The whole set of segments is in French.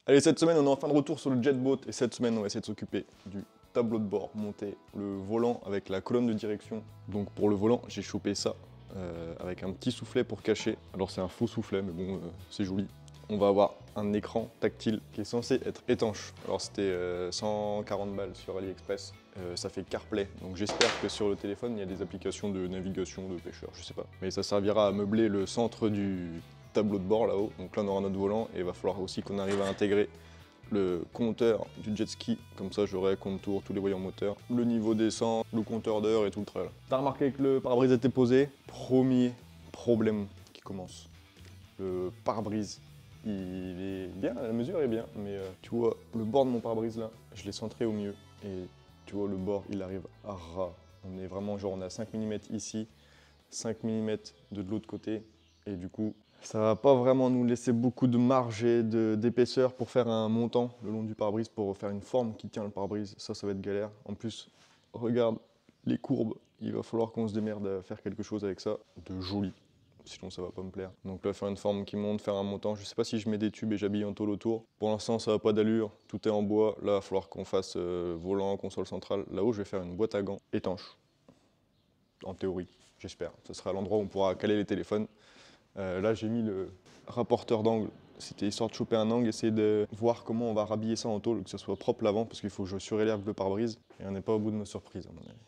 Allez, cette semaine, on est en fin de retour sur le jet boat et cette semaine, on va essayer de s'occuper du tableau de bord, monter le volant avec la colonne de direction. Donc pour le volant, j'ai chopé ça avec un petit soufflet pour cacher. Alors c'est un faux soufflet, mais bon, c'est joli. On va avoir un écran tactile qui est censé être étanche. Alors c'était 140 balles sur AliExpress. Ça fait CarPlay, donc j'espère que sur le téléphone, il y a des applications de navigation de pêcheurs, je sais pas. Mais ça servira à meubler le centre du tableau de bord là-haut. Donc là, on aura notre volant et il va falloir aussi qu'on arrive à intégrer le compteur du jet ski. Comme ça, j'aurai contour, tous les voyants moteurs, le niveau d'essence, le compteur d'heure et tout le tralala. T'as remarqué que le pare-brise était posé? Premier problème qui commence. Le pare-brise, il est bien, la mesure est bien, mais tu vois, le bord de mon pare-brise là, je l'ai centré au milieu et tu vois, le bord, il arrive à ras. On est vraiment genre, on a 5 mm ici, 5 mm de l'autre côté et du coup, ça va pas vraiment nous laisser beaucoup de marge et d'épaisseur pour faire un montant le long du pare-brise, pour faire une forme qui tient le pare-brise. Ça va être galère. En plus, regarde les courbes. Il va falloir qu'on se démerde à faire quelque chose avec ça de joli. Sinon, ça va pas me plaire. Donc là, faire une forme qui monte, faire un montant. Je sais pas si je mets des tubes et j'habille en tôle autour. Pour l'instant, ça va pas d'allure. Tout est en bois. Là, il va falloir qu'on fasse volant, console centrale. Là-haut, je vais faire une boîte à gants étanche. En théorie, j'espère. Ce sera l'endroit où on pourra caler les téléphones. Là, j'ai mis le rapporteur d'angle. C'était histoire de choper un angle, essayer de voir comment on va rhabiller ça en tôle, que ça soit propre l'avant, parce qu'il faut que je surélève le pare-brise. Et on n'est pas au bout de nos surprises, à mon avis.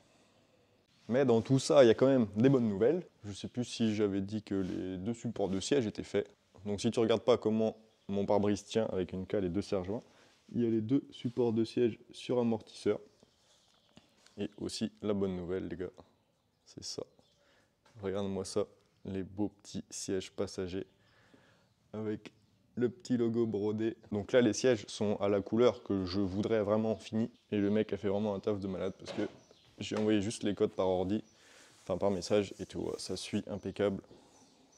Mais dans tout ça, il y a quand même des bonnes nouvelles. Je sais plus si j'avais dit que les deux supports de siège étaient faits. Donc si tu regardes pas comment mon pare-brise tient avec une cale et deux serre-joints, il y a les deux supports de siège sur amortisseur. Et aussi la bonne nouvelle, les gars, c'est ça. Regarde-moi ça, les beaux petits sièges passagers avec le petit logo brodé. Donc là, les sièges sont à la couleur que je voudrais vraiment finie. Et le mec a fait vraiment un taf de malade parce que j'ai envoyé juste les codes par ordi, enfin par message, et tu vois, ça suit impeccable.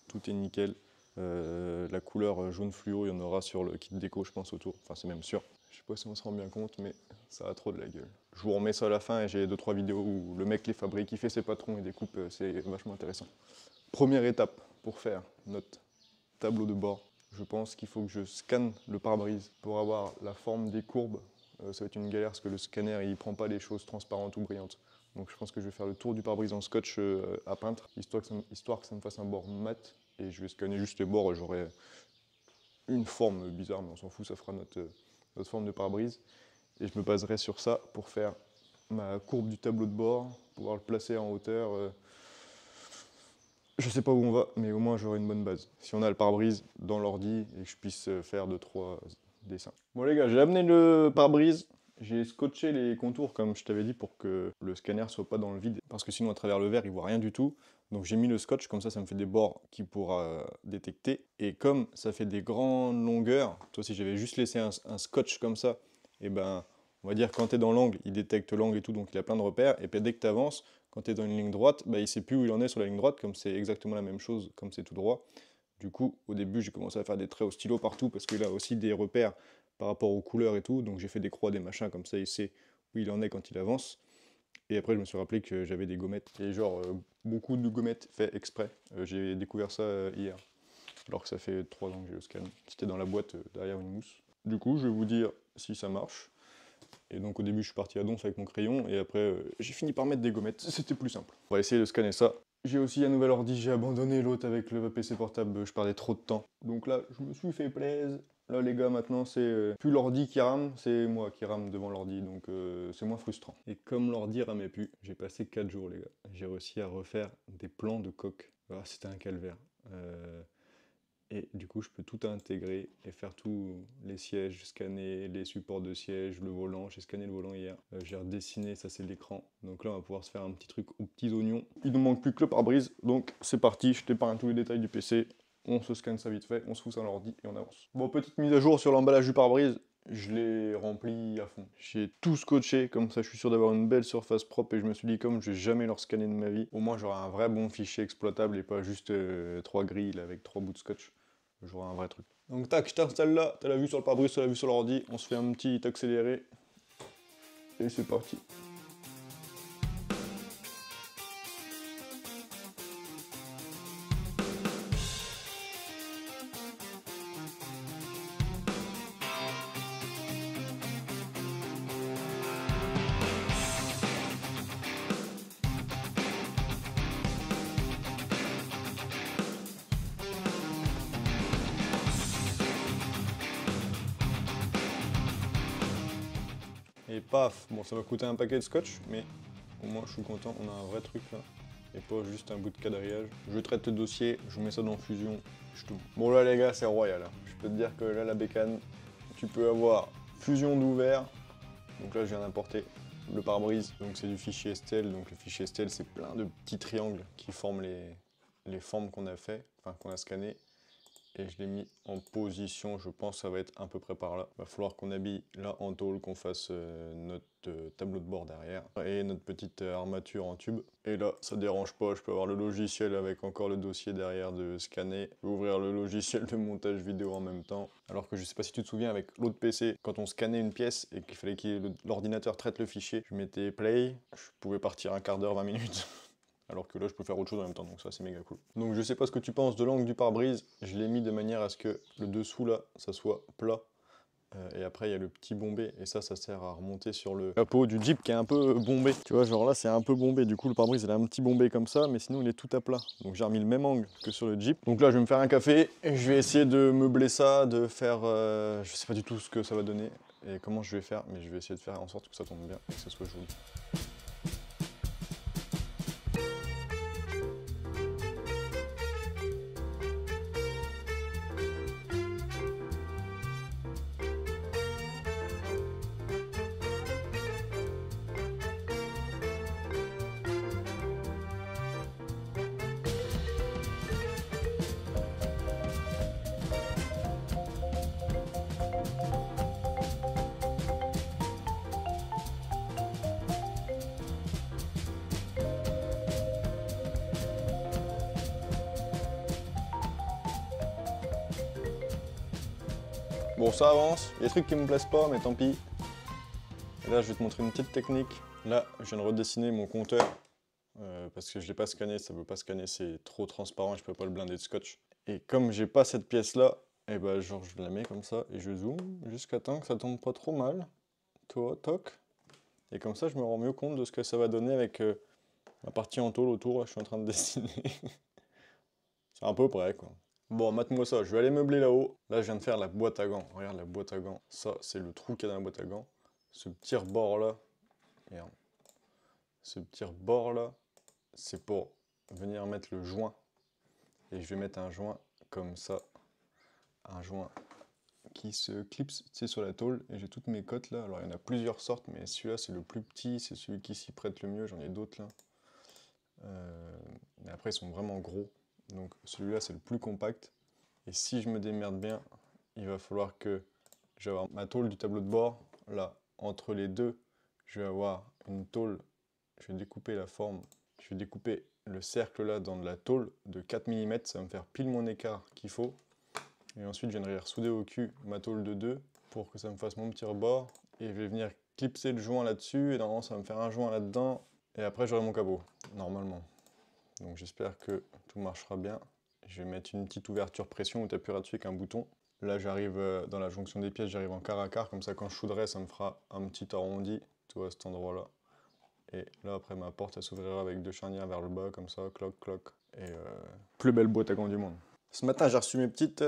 Tout est nickel. La couleur jaune fluo, il y en aura sur le kit déco, je pense, autour. Enfin, c'est même sûr. Je sais pas si on se rend bien compte, mais ça a trop de la gueule. Je vous remets ça à la fin et j'ai 2-3 vidéos où le mec les fabrique, il fait ses patrons et découpe, c'est vachement intéressant. Première étape pour faire notre tableau de bord. Je pense qu'il faut que je scanne le pare-brise pour avoir la forme des courbes. Ça va être une galère parce que le scanner il prend pas les choses transparentes ou brillantes. Donc je pense que je vais faire le tour du pare-brise en scotch à peindre, histoire que ça me fasse un bord mat. Et je vais scanner juste les bords, j'aurai une forme bizarre, mais on s'en fout, ça fera notre forme de pare-brise. Et je me baserai sur ça pour faire ma courbe du tableau de bord, pouvoir le placer en hauteur. Je sais pas où on va, mais au moins j'aurai une bonne base. Si on a le pare-brise dans l'ordi et que je puisse faire 2-3 dessins. Bon les gars, j'ai amené le pare-brise. J'ai scotché les contours comme je t'avais dit pour que le scanner soit pas dans le vide. Parce que sinon à travers le verre il voit rien du tout. Donc j'ai mis le scotch, comme ça me fait des bords qu'il pourra détecter. Et comme ça fait des grandes longueurs, toi si j'avais juste laissé un scotch comme ça, et ben on va dire quand tu es dans l'angle, il détecte l'angle et tout, donc il a plein de repères. Et puis dès que tu avances, quand tu es dans une ligne droite, bah, il ne sait plus où il en est sur la ligne droite, comme c'est exactement la même chose, comme c'est tout droit. Du coup, au début, j'ai commencé à faire des traits au stylo partout, parce qu'il a aussi des repères par rapport aux couleurs et tout. Donc j'ai fait des croix, des machins, comme ça il sait où il en est quand il avance. Et après, je me suis rappelé que j'avais des gommettes. Et genre, beaucoup de gommettes fait exprès. J'ai découvert ça hier, alors que ça fait 3 ans que j'ai le scan. C'était dans la boîte derrière une mousse. Du coup, je vais vous dire si ça marche. Et donc au début je suis parti à donf avec mon crayon et après j'ai fini par mettre des gommettes, c'était plus simple. On va essayer de scanner ça. J'ai aussi un nouvel ordi, j'ai abandonné l'autre avec le PC portable, je perdais trop de temps. Donc là je me suis fait plaisir. Là les gars maintenant c'est plus l'ordi qui rame, c'est moi qui rame devant l'ordi, donc c'est moins frustrant. Et comme l'ordi ramait plus, j'ai passé 4 jours les gars. J'ai réussi à refaire des plans de coque. Ah, c'était un calvaire. Et du coup, je peux tout intégrer et faire tous les sièges, scanner les supports de siège, le volant. J'ai scanné le volant hier. J'ai redessiné, ça c'est l'écran. Donc là, on va pouvoir se faire un petit truc aux petits oignons. Il ne manque plus que le pare-brise. Donc c'est parti, je t'épargne tous les détails du PC. On se scanne ça vite fait, on se fout ça dans l'ordi et on avance. Bon, petite mise à jour sur l'emballage du pare-brise. Je l'ai rempli à fond. J'ai tout scotché, comme ça je suis sûr d'avoir une belle surface propre et je me suis dit comme je vais jamais leur scanner de ma vie, au moins j'aurai un vrai bon fichier exploitable et pas juste 3 grilles avec 3 bouts de scotch. J'aurai un vrai truc. Donc tac, je t'installe là, t'as la vue sur le pare-brise, t'as la vue sur l'ordi, on se fait un petit accéléré. Et c'est parti. Et paf, bon ça va coûter un paquet de scotch, mais au moins je suis content, on a un vrai truc là. Et pas juste un bout de quadrillage. Je traite le dossier, je mets ça dans Fusion, je tout. Bon là les gars, c'est royal. Hein. Je peux te dire que là la bécane, tu peux avoir Fusion d'ouvert. Donc là je viens d'importer le pare-brise, donc c'est du fichier STL. Donc le fichier STL c'est plein de petits triangles qui forment les formes qu'on a fait, enfin qu'on a scanné. Et je l'ai mis en position, je pense que ça va être à peu près par là. Il va falloir qu'on habille là en tôle, qu'on fasse notre tableau de bord derrière et notre petite armature en tube. Et là, ça dérange pas, je peux avoir le logiciel avec encore le dossier derrière de scanner. Je peux ouvrir le logiciel de montage vidéo en même temps. Alors que je sais pas si tu te souviens avec l'autre PC, quand on scannait une pièce et qu'il fallait que l'ordinateur traite le fichier, je mettais play, je pouvais partir un quart d'heure, 20 minutes. Alors que là, je peux faire autre chose en même temps, donc ça, c'est méga cool. Donc je sais pas ce que tu penses de l'angle du pare-brise. Je l'ai mis de manière à ce que le dessous, là, ça soit plat. Et après, il y a le petit bombé, et ça sert à remonter sur le capot du Jeep qui est un peu bombé. Tu vois, genre là, c'est un peu bombé. Du coup, le pare-brise, il a un petit bombé comme ça, mais sinon, il est tout à plat. Donc j'ai remis le même angle que sur le Jeep. Donc là, je vais me faire un café, et je vais essayer de meubler ça, de faire... je sais pas du tout ce que ça va donner, et comment je vais faire, mais je vais essayer de faire en sorte que ça tombe bien, et que ça soit joli. Bon, ça avance, il y a des trucs qui me plaisent pas, mais tant pis. Et là, je vais te montrer une petite technique. Là, je viens de redessiner mon compteur, parce que je l'ai pas scanné, ça veut pas scanner, c'est trop transparent et je peux pas le blinder de scotch. Et comme j'ai pas cette pièce-là, et ben genre je la mets comme ça et je zoome jusqu'à temps que ça tombe pas trop mal. Toi, toc. Et comme ça, je me rends mieux compte de ce que ça va donner avec la partie en tôle autour, là, je suis en train de dessiner. C'est un peu près, quoi. Bon, mate-moi ça, je vais aller meubler là-haut. Là, je viens de faire la boîte à gants. Regarde la boîte à gants. Ça, c'est le trou qu'il y a dans la boîte à gants. Ce petit rebord-là, regarde. Ce petit rebord-là, c'est pour venir mettre le joint. Et je vais mettre un joint comme ça. Un joint qui se clipse, tu sais, sur la tôle. Et j'ai toutes mes cotes là. Alors, il y en a plusieurs sortes, mais celui-là, c'est le plus petit. C'est celui qui s'y prête le mieux. J'en ai d'autres là. Mais après, ils sont vraiment gros. Donc, celui-là, c'est le plus compact. Et si je me démerde bien, il va falloir que je vais avoir ma tôle du tableau de bord. Là, entre les deux, je vais avoir une tôle. Je vais découper la forme. Je vais découper le cercle là dans de la tôle de 4 mm. Ça va me faire pile mon écart qu'il faut. Et ensuite, je viendrai ressouder au cul ma tôle de 2 pour que ça me fasse mon petit rebord. Et je vais venir clipser le joint là-dessus. Et normalement, ça va me faire un joint là-dedans. Et après, j'aurai mon cabot, normalement. Donc j'espère que tout marchera bien. Je vais mettre une petite ouverture pression où tu appuieras dessus avec un bouton. Là, j'arrive dans la jonction des pièces, j'arrive en quart à quart. Comme ça, quand je souderai, ça me fera un petit arrondi, tu vois, à cet endroit-là. Et là, après, ma porte, elle s'ouvrira avec 2 charnières vers le bas, comme ça, cloc, cloc. Et plus belle boîte à gants du monde. Ce matin, j'ai reçu mes petites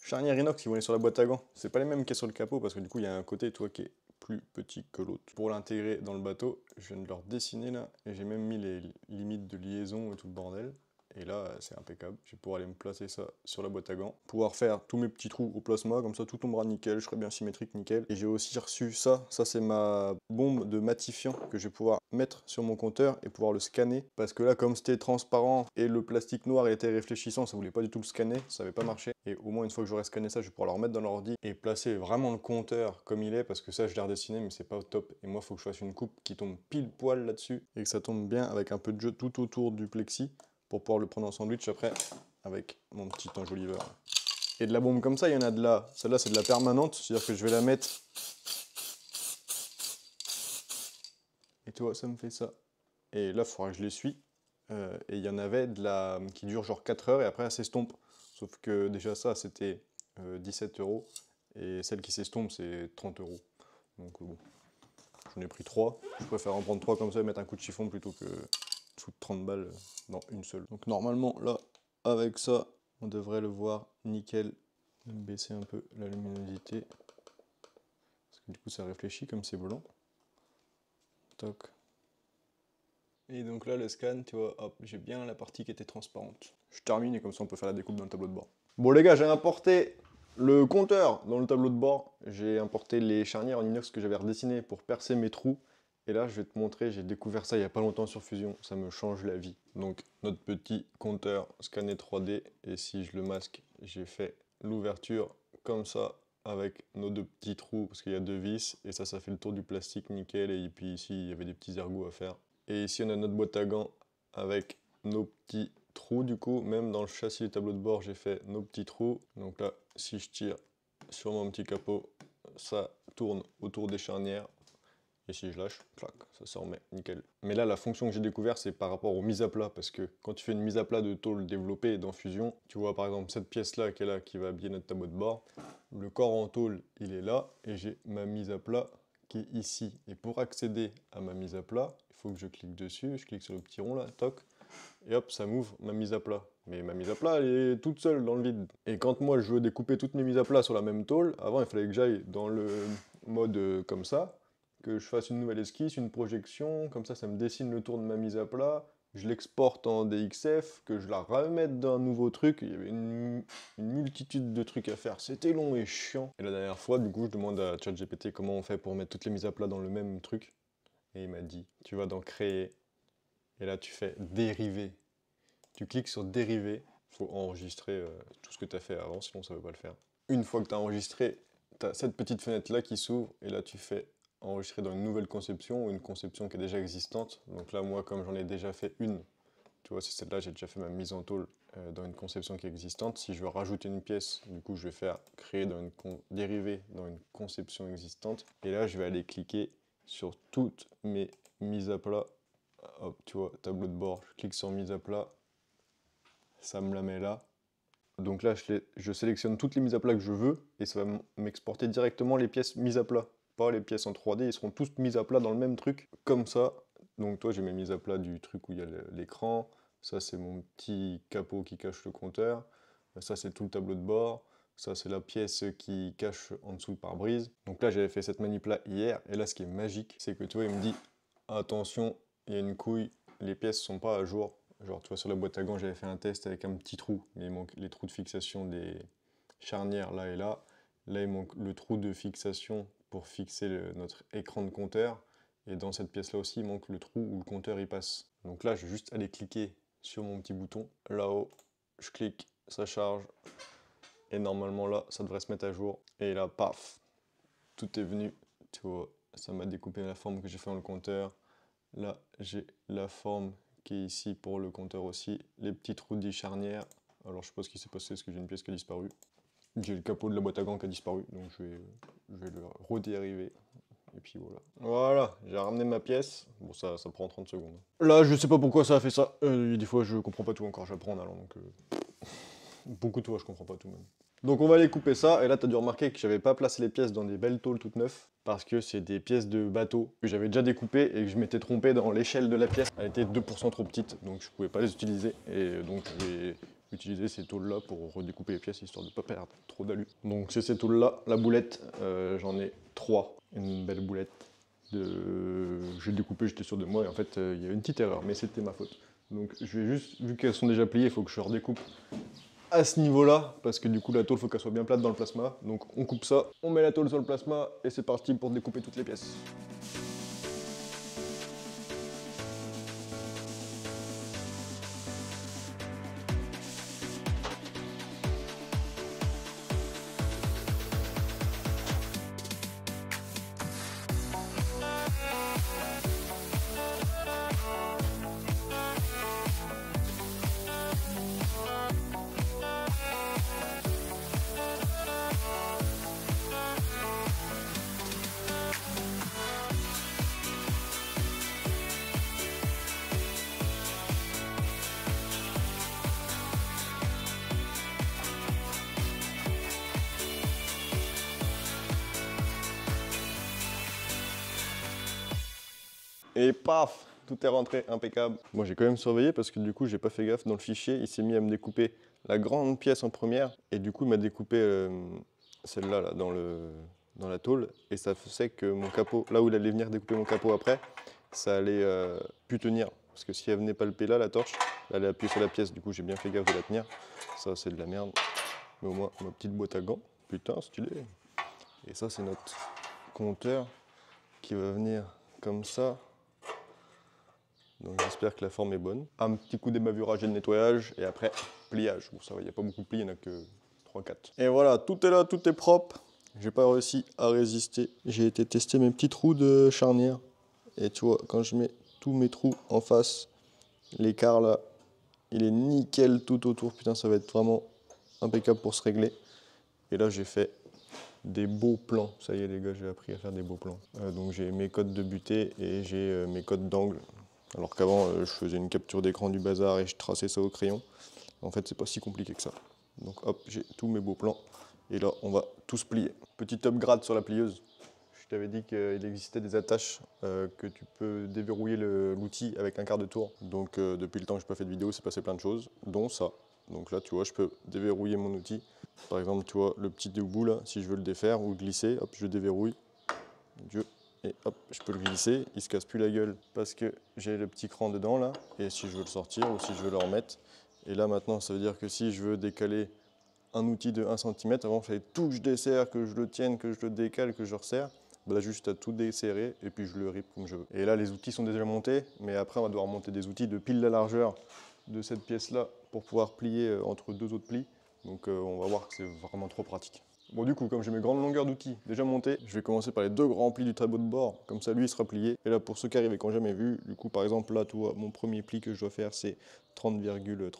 charnières inox qui vont aller sur la boîte à gants. C'est pas les mêmes qu'il y a sur le capot, parce que du coup, il y a un côté, toi, qui est plus petit que l'autre. Pour l'intégrer dans le bateau, je viens de leur dessiner là, et j'ai même mis les limites de liaison et tout le bordel. Et là, c'est impeccable. Je vais pouvoir aller me placer ça sur la boîte à gants. Pouvoir faire tous mes petits trous au plasma, comme ça tout tombera nickel, je serai bien symétrique, nickel. Et j'ai aussi reçu ça. Ça, c'est ma bombe de matifiant que je vais pouvoir mettre sur mon compteur et pouvoir le scanner. Parce que là, comme c'était transparent et le plastique noir était réfléchissant, ça voulait pas du tout le scanner, ça n'avait pas marché. Et au moins, une fois que j'aurai scanné ça, je vais pouvoir le remettre dans l'ordi et placer vraiment le compteur comme il est. Parce que ça, je l'ai redessiné, mais c'est pas au top. Et moi, il faut que je fasse une coupe qui tombe pile poil là-dessus et que ça tombe bien avec un peu de jeu tout autour du plexi, pour pouvoir le prendre en sandwich après avec mon petit enjoliveur. Et de la bombe comme ça, il y en a de là. Celle-là, c'est de la permanente, c'est-à-dire que je vais la mettre. Et tu vois, ça me fait ça. Et là, il faudra que je l'essuie. Et il y en avait de la qui dure genre 4 heures et après elle s'estompe. Sauf que déjà ça, c'était 17 €. Et celle qui s'estompe, c'est 30 €. Donc bon, j'en ai pris 3. Je préfère en prendre 3 comme ça et mettre un coup de chiffon plutôt que foutre 30 balles dans une seule. Donc normalement, là, avec ça, on devrait le voir nickel. Je vais baisser un peu la luminosité. Parce Du coup, ça réfléchit comme c'est volant. Toc. Et donc là, le scan, tu vois, hop, j'ai bien la partie qui était transparente. Je termine et comme ça, on peut faire la découpe dans le tableau de bord. Bon les gars, j'ai importé le compteur dans le tableau de bord. J'ai importé les charnières en inox que j'avais redessinées pour percer mes trous. Et là, je vais te montrer, j'ai découvert ça il n'y a pas longtemps sur Fusion. Ça me change la vie. Donc, notre petit compteur scanné 3D. Et si je le masque, j'ai fait l'ouverture comme ça, avec nos deux petits trous, parce qu'il y a deux vis. Et ça fait le tour du plastique, nickel. Et puis ici, il y avait des petits ergots à faire. Et ici, on a notre boîte à gants avec nos petits trous du coup. Même dans le châssis du tableau de bord, j'ai fait nos petits trous. Donc là, si je tire sur mon petit capot, ça tourne autour des charnières. Et si je lâche, clac, ça se remet, nickel. Mais là, la fonction que j'ai découvert, c'est par rapport aux mises à plat. Parce que quand tu fais une mise à plat de tôle développée dans Fusion, tu vois par exemple cette pièce-là qui est là, qui va habiller notre tableau de bord. Le corps en tôle, il est là. Et j'ai ma mise à plat qui est ici. Et pour accéder à ma mise à plat, il faut que je clique dessus. Je clique sur le petit rond là, toc. Et hop, ça m'ouvre ma mise à plat. Mais ma mise à plat, elle est toute seule dans le vide. Et quand moi, je veux découper toutes mes mises à plat sur la même tôle, avant, il fallait que j'aille dans le mode comme ça, que je fasse une nouvelle esquisse, une projection, comme ça me dessine le tour de ma mise à plat, je l'exporte en DXF, que je la remette dans un nouveau truc, il y avait une multitude de trucs à faire, c'était long et chiant. Et la dernière fois, du coup, je demande à ChatGPT comment on fait pour mettre toutes les mises à plat dans le même truc, et il m'a dit, tu vas dans créer, et là tu fais dériver. Tu cliques sur dériver, il faut enregistrer tout ce que tu as fait avant, sinon ça ne veut pas le faire. Une fois que tu as enregistré, tu as cette petite fenêtre là qui s'ouvre, et là tu fais enregistrer dans une nouvelle conception ou une conception qui est déjà existante. Donc là, moi, comme j'en ai déjà fait une, tu vois, c'est celle-là, j'ai déjà fait ma mise en tôle dans une conception qui est existante. Si je veux rajouter une pièce, du coup, je vais faire créer dans dériver dans une conception existante. Et là, je vais aller cliquer sur toutes mes mises à plat. Hop, tu vois, tableau de bord, je clique sur mise à plat, ça me la met là. Donc là, je sélectionne toutes les mises à plat que je veux et ça va m'exporter directement les pièces mises à plat. Pas les pièces en 3D, ils seront tous mises à plat dans le même truc, comme ça. Donc toi, j'ai mes mises à plat du truc où il y a l'écran. Ça, c'est mon petit capot qui cache le compteur. Ça, c'est tout le tableau de bord. Ça, c'est la pièce qui cache en dessous le pare-brise. Donc là, j'avais fait cette manip-là hier. Et là, ce qui est magique, c'est que tu vois, il me dit « Attention, il y a une couille, les pièces sont pas à jour. » Genre, tu vois, sur la boîte à gants, j'avais fait un test avec un petit trou. Mais il manque les trous de fixation des charnières là et là. Là, il manque le trou de fixation pour fixer notre écran de compteur. Et dans cette pièce-là aussi, il manque le trou où le compteur y passe. Donc là, je vais juste aller cliquer sur mon petit bouton. Là-haut, je clique, ça charge. Et normalement, là, ça devrait se mettre à jour. Et là, paf, tout est venu. Tu vois, ça m'a découpé la forme que j'ai fait dans le compteur. Là, j'ai la forme qui est ici pour le compteur aussi. Les petits trous de charnières. Alors, je sais pas ce qui s'est passé, parce que j'ai une pièce qui a disparu. J'ai le capot de la boîte à gants qui a disparu, donc je vais le redériver. Et puis voilà. Voilà, j'ai ramené ma pièce. Bon, ça prend 30 secondes. Là, je sais pas pourquoi ça a fait ça. Des fois, je comprends pas tout encore, j'apprends en allant, donc... Beaucoup de fois, je comprends pas tout même. Donc on va aller couper ça, et là, t'as dû remarquer que j'avais pas placé les pièces dans des belles tôles toutes neuves, parce que c'est des pièces de bateau que j'avais déjà découpées, et que je m'étais trompé dans l'échelle de la pièce. Elle était 2% trop petite, donc je pouvais pas les utiliser, et donc je vais utiliser ces tôles-là pour redécouper les pièces, histoire de pas perdre trop d'alu. Donc c'est ces tôles-là, la boulette, j'en ai 3, une belle boulette. J'ai découpé, j'étais sûr de moi, et en fait, il y a une petite erreur, mais c'était ma faute. Donc je vais juste, vu qu'elles sont déjà pliées, il faut que je redécoupe à ce niveau-là, parce que du coup la tôle, faut qu'elle soit bien plate dans le plasma. Donc on coupe ça, on met la tôle sur le plasma, et c'est parti pour découper toutes les pièces. Et paf, tout est rentré, impeccable. Moi j'ai quand même surveillé parce que du coup j'ai pas fait gaffe dans le fichier, il s'est mis à me découper la grande pièce en première et du coup il m'a découpé celle-là là, dans le dans la tôle et ça faisait que mon capot, là où il allait venir découper mon capot après, ça allait plus tenir. Parce que si elle venait palper là, la torche, elle allait appuyer sur la pièce. Du coup, j'ai bien fait gaffe de la tenir. Ça, c'est de la merde. Mais au moins, ma petite boîte à gants. Putain, stylé. Et ça, c'est notre compteur qui va venir comme ça. Donc j'espère que la forme est bonne. Un petit coup d'émavurage et de nettoyage et après pliage. Bon ça va, il n'y a pas beaucoup de plis, il n'y en a que 3-4. Et voilà, tout est là, tout est propre. J'ai pas réussi à résister. J'ai été tester mes petits trous de charnière. Et tu vois, quand je mets tous mes trous en face, l'écart là, il est nickel tout autour. Putain, ça va être vraiment impeccable pour se régler. Et là, j'ai fait des beaux plans. Ça y est les gars, j'ai appris à faire des beaux plans. Donc j'ai mes codes de butée et j'ai mes codes d'angle. Alors qu'avant, je faisais une capture d'écran du bazar et je traçais ça au crayon. En fait, c'est pas si compliqué que ça. Donc hop, j'ai tous mes beaux plans. Et là, on va tous plier. Petit upgrade sur la plieuse. Je t'avais dit qu'il existait des attaches que tu peux déverrouiller l'outil avec un quart de tour. Donc depuis le temps que je n'ai pas fait de vidéo, c'est passé plein de choses, dont ça. Donc là, tu vois, je peux déverrouiller mon outil. Par exemple, tu vois, le petit bout là, si je veux le défaire ou glisser, hop, je déverrouille. Dieu. Et hop, je peux le glisser, il se casse plus la gueule parce que j'ai le petit cran dedans là. Et si je veux le sortir ou si je veux le remettre. Et là maintenant, ça veut dire que si je veux décaler un outil de 1 cm, avant il fallait tout que je desserre, que je le tienne, que je le décale, que je resserre. Là juste à tout desserrer et puis je le rip comme je veux. Et là les outils sont déjà montés, mais après on va devoir monter des outils de pile la largeur de cette pièce là pour pouvoir plier entre deux autres plis. Donc on va voir que c'est vraiment trop pratique. Bon du coup, comme j'ai mes grandes longueurs d'outils déjà montées, je vais commencer par les deux grands plis du tableau de bord, comme ça lui il sera plié. Et là pour ceux qui arrivent et qui n'ont jamais vu, du coup par exemple là tu vois, mon premier pli que je dois faire c'est 30,39,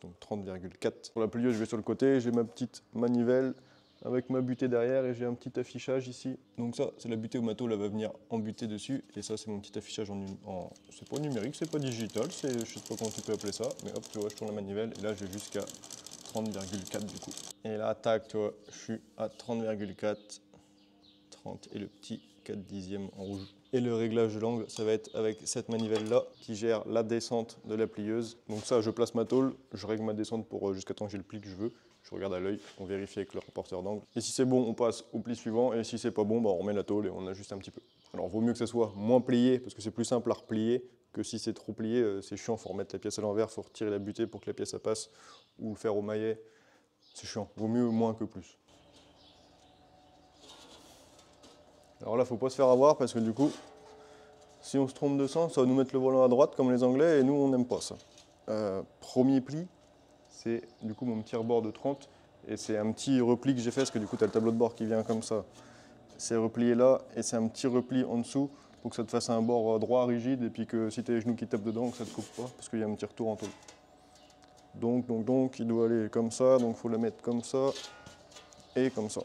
donc 30,4. Pour la plieuse je vais sur le côté, j'ai ma petite manivelle avec ma butée derrière et j'ai un petit affichage ici. Donc ça c'est la butée où ma tôle va venir en butée dessus et ça c'est mon petit affichage c'est pas numérique, c'est pas digital, je sais pas comment tu peux appeler ça, mais hop tu vois je tourne la manivelle et là je vais jusqu'à 30,4 du coup. Et là, tac, tu vois, je suis à 30,4, 30 et le petit 4 dixièmes en rouge. Et le réglage de l'angle, ça va être avec cette manivelle-là qui gère la descente de la plieuse. Donc ça, je place ma tôle, je règle ma descente pour jusqu'à temps que j'ai le pli que je veux. Je regarde à l'œil, on vérifie avec le rapporteur d'angle. Et si c'est bon, on passe au pli suivant. Et si c'est pas bon, bah, on remet la tôle et on ajuste un petit peu. Alors, vaut mieux que ça soit moins plié, parce que c'est plus simple à replier que si c'est trop plié, c'est chiant, faut remettre la pièce à l'envers, faut retirer la butée pour que la pièce passe, ou le faire au maillet. C'est chiant, vaut mieux moins que plus. Alors là, faut pas se faire avoir parce que du coup, si on se trompe de sens, ça va nous mettre le volant à droite comme les Anglais et nous, on n'aime pas ça. Premier pli, c'est du coup mon petit rebord de 30 et c'est un petit repli que j'ai fait parce que du coup, tu as le tableau de bord qui vient comme ça. C'est replié là et c'est un petit repli en dessous pour que ça te fasse un bord droit, rigide et puis que si tu as les genoux qui tapent dedans, que ça ne te coupe pas parce qu'il y a un petit retour en tôle. Donc, il doit aller comme ça, donc il faut le mettre comme ça et comme ça.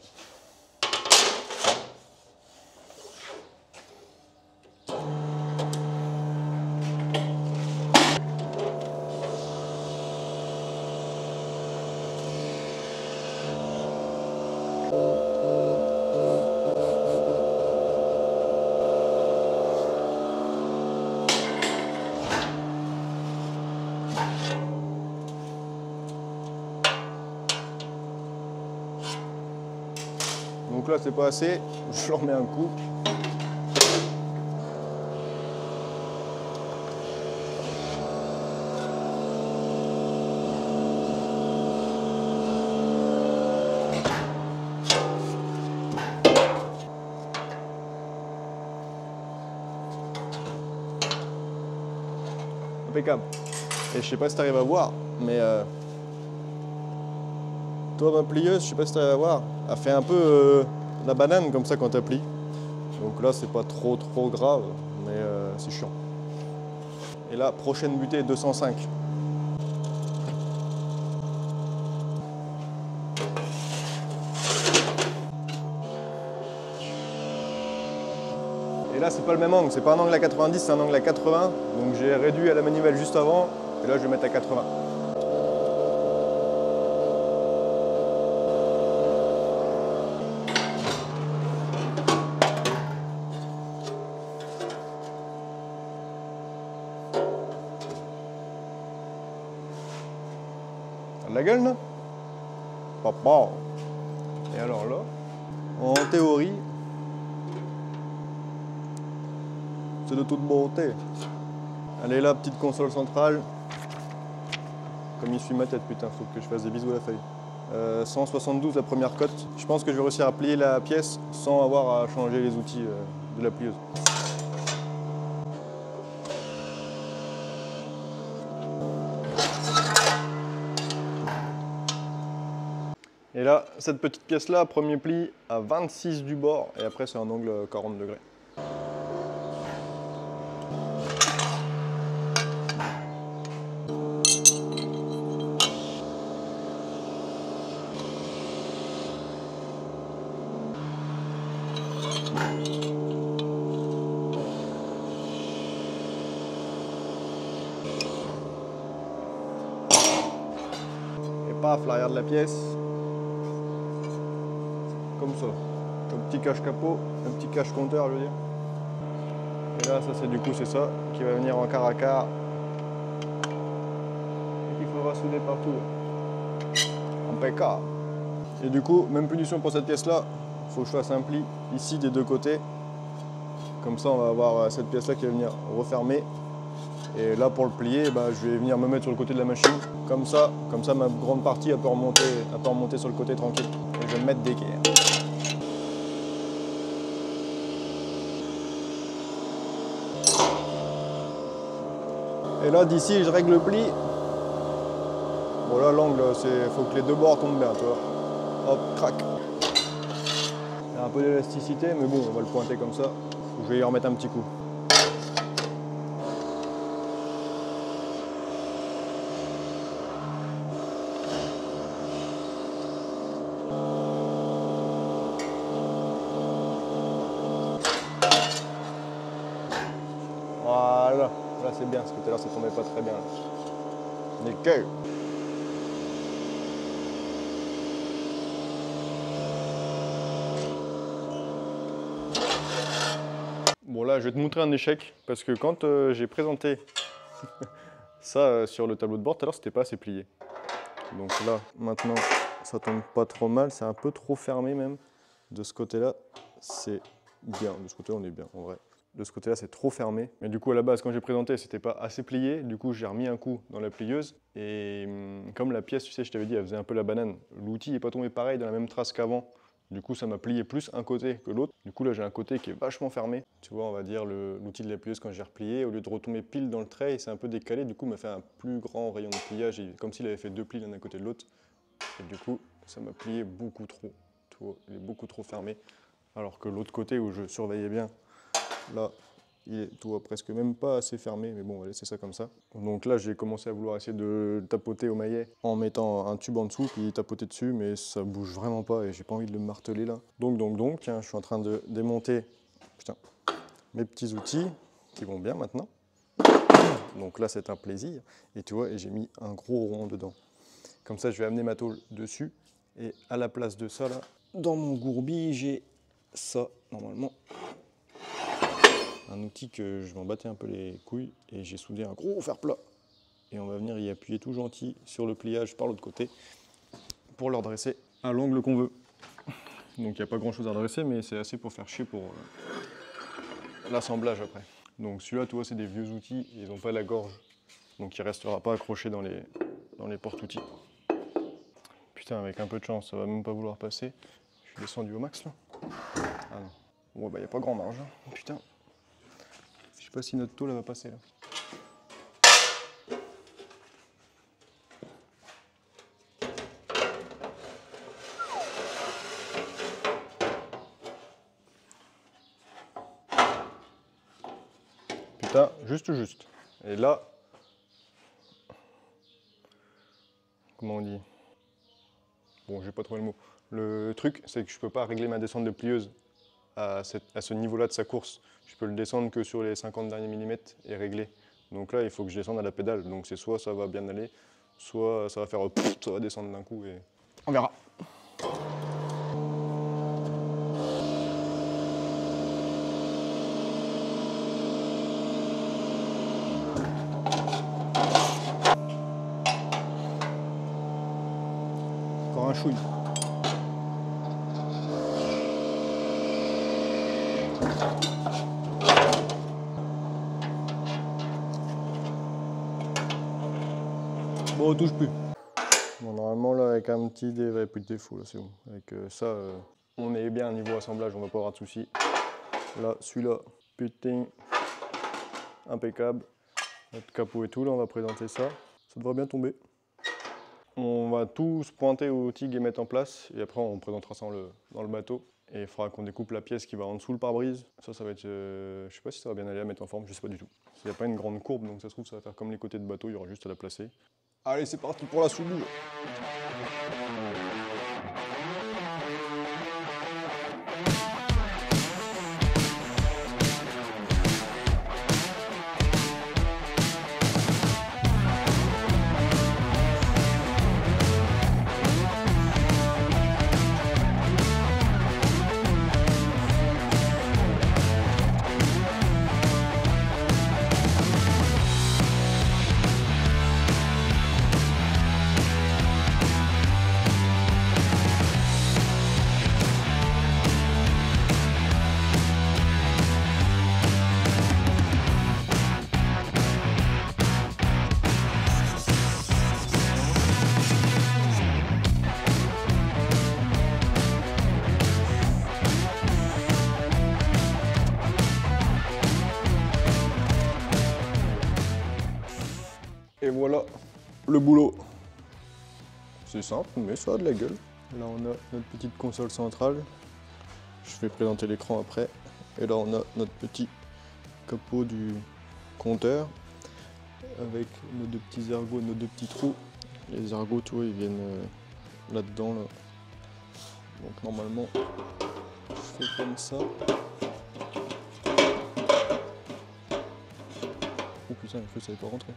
Donc là, c'est pas assez, je leur mets un coup. Impeccable. Et je sais pas si tu arrives à voir, mais toi, ma plieuse, je sais pas si tu arrives à voir, elle fait un peu la banane comme ça quand tu plies. Donc là, c'est pas trop grave, mais c'est chiant. Et là, prochaine butée 205. Et là, c'est pas le même angle, c'est pas un angle à 90, c'est un angle à 80. Donc j'ai réduit à la manivelle juste avant, et là, je vais mettre à 80. T'as de la gueule, là? Papa. Et alors là, en théorie, C'est de toute beauté. Allez là, petite console centrale. Comme il suit ma tête, putain, faut que je fasse des bisous à la feuille. 172 la première cote. Je pense que je vais réussir à plier la pièce sans avoir à changer les outils de la plieuse. Et là, cette petite pièce-là, premier pli à 26 du bord, et après c'est un angle 40 degrés. Et paf, l'arrière de la pièce. Comme ça, un petit cache-capot, un petit cache-compteur, je veux dire. Et là, ça c'est du coup, c'est ça qui va venir en quart à quart et qu'il faudra souder partout. Impeccable. Et du coup, même punition pour cette pièce-là, il faut que je fasse un pli ici des deux côtés. Comme ça, on va avoir cette pièce-là qui va venir refermer. Et là, pour le plier, bah, je vais venir me mettre sur le côté de la machine. Comme ça, ma grande partie elle peut remonter sur le côté tranquille. Et je vais me mettre d'équerre. Et là, d'ici, je règle le pli. Bon, là, l'angle, il faut que les deux bords tombent bien, tu vois. Hop, crac. Il y a un peu d'élasticité, mais bon, on va le pointer comme ça. Je vais y remettre un petit coup. Voilà. Là, c'est bien, parce que tout à l'heure, ça tombait pas très bien. Nickel. Bon là, je vais te montrer un échec, parce que quand j'ai présenté ça sur le tableau de bord, tout à l'heure, c'était pas assez plié. Donc là, maintenant, ça tombe pas trop mal, c'est un peu trop fermé même. De ce côté-là, c'est bien. De ce côté-là, on est bien, en vrai. De ce côté-là, c'est trop fermé. Mais du coup, à la base, quand j'ai présenté, c'était pas assez plié. Du coup, j'ai remis un coup dans la plieuse. Et comme la pièce, tu sais, je t'avais dit, elle faisait un peu la banane. L'outil n'est pas tombé pareil dans la même trace qu'avant. Du coup, ça m'a plié plus un côté que l'autre. Du coup, là, j'ai un côté qui est vachement fermé. Tu vois, on va dire, l'outil de la plieuse, quand j'ai replié, au lieu de retomber pile dans le trait, il s'est un peu décalé. Du coup, il m'a fait un plus grand rayon de pliage, comme s'il avait fait deux plis l'un à côté de l'autre. Et du coup, ça m'a plié beaucoup trop. Tu vois, il est beaucoup trop fermé. Alors que l'autre côté, où je surveillais bien, là, il est, tu vois, presque même pas assez fermé, mais bon, on va laisser ça comme ça. Donc là, j'ai commencé à vouloir essayer de tapoter au maillet en mettant un tube en dessous, puis tapoter dessus, mais ça bouge vraiment pas et j'ai pas envie de le marteler là. Donc, tiens, je suis en train de démonter, putain, mes petits outils qui vont bien maintenant. Donc là, c'est un plaisir. Et tu vois, et j'ai mis un gros rond dedans. Comme ça, je vais amener ma tôle dessus. Et à la place de ça, là, dans mon gourbi, j'ai ça, normalement. Un outil que je m'en battais un peu les couilles. Et j'ai soudé un gros fer plat. Et on va venir y appuyer tout gentil sur le pliage par l'autre côté pour le redresser à l'angle qu'on veut. Donc il n'y a pas grand chose à redresser, mais c'est assez pour faire chier pour l'assemblage après. Donc celui-là, tu vois, c'est des vieux outils, ils n'ont pas la gorge. Donc il ne restera pas accroché dans les porte-outils. Putain, avec un peu de chance, ça va même pas vouloir passer. Je suis descendu au max là. Ah non. Bon bah il n'y a pas grand marge. Hein. Putain. Je sais pas si notre tôle va passer là. Putain, juste. Et là, comment on dit? Bon, j'ai pas trouvé le mot. Le truc, c'est que je peux pas régler ma descente de plieuse à ce niveau-là de sa course. Je peux le descendre que sur les 50 derniers millimètres et régler. Donc là, il faut que je descende à la pédale. Donc c'est soit ça va bien aller, soit ça va faire ça va descendre d'un coup et on verra. Encore un chouille. Bon, on touche plus. Bon, normalement, là, avec un petit dé, il n'y avait plus de défaut, là, c'est bon. Avec ça, on est bien niveau assemblage, on va pas avoir de soucis. Là, celui-là, putain, impeccable. Notre capot et tout, là, on va présenter ça. Ça devrait bien tomber. On va tout se pointer au TIG et mettre en place, et après, on présentera ça dans le bateau. Et il faudra qu'on découpe la pièce qui va en dessous le pare-brise. Ça va être, je sais pas si ça va bien aller à mettre en forme, je sais pas du tout. Il n'y a pas une grande courbe, donc ça se trouve, ça va faire comme les côtés de bateau, il y aura juste à la placer. Allez, c'est parti pour la soudure. Et voilà le boulot. C'est simple, mais ça a de la gueule. Là, on a notre petite console centrale. Je vais présenter l'écran après. Et là, on a notre petit capot du compteur avec nos deux petits ergots, nos deux petits trous. Les ergots, tu vois, ils viennent là-dedans. Là. Donc, normalement, je fais comme ça. Oh putain, je savais pas rentrer.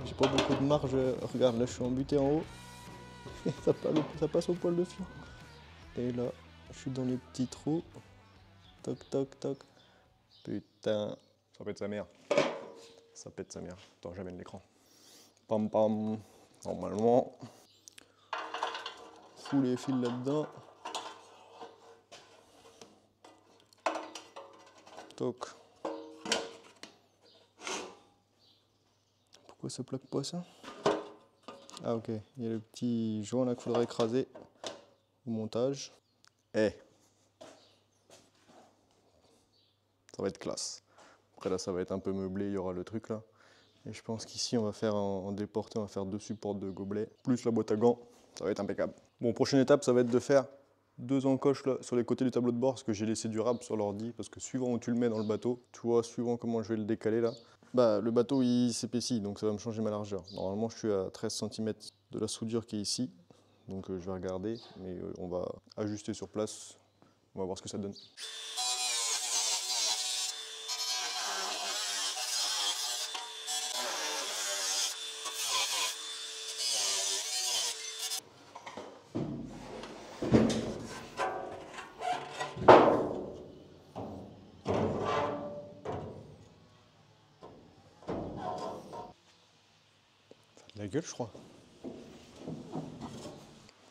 J'ai pas beaucoup de marge. Regarde, là, je suis embuté en haut. ça passe au poil de fion. Et là, je suis dans les petits trous. Toc, toc, toc. Putain, ça pète sa mère. Ça pète sa mère. Attends, j'amène l'écran. Pam pam. Normalement, fous les fils là-dedans. Toc. Pourquoi ça plaque pas ça? Ah ok, il y a le petit joint là qu'il faudra écraser au montage. Eh, ça va être classe. Après là, ça va être un peu meublé, il y aura le truc là. Et je pense qu'ici, on va faire en déporté, on va faire 2 supports de gobelets, plus la boîte à gants. Ça va être impeccable. Bon, prochaine étape, ça va être de faire 2 encoches là sur les côtés du tableau de bord, parce que j'ai laissé du rab sur l'ordi, parce que suivant où tu le mets dans le bateau, tu vois, suivant comment je vais le décaler là, bah le bateau il s'épaissit, donc ça va me changer ma largeur. Normalement, je suis à 13 cm de la soudure qui est ici, donc je vais regarder, mais on va ajuster sur place, on va voir ce que ça donne. La gueule, je crois.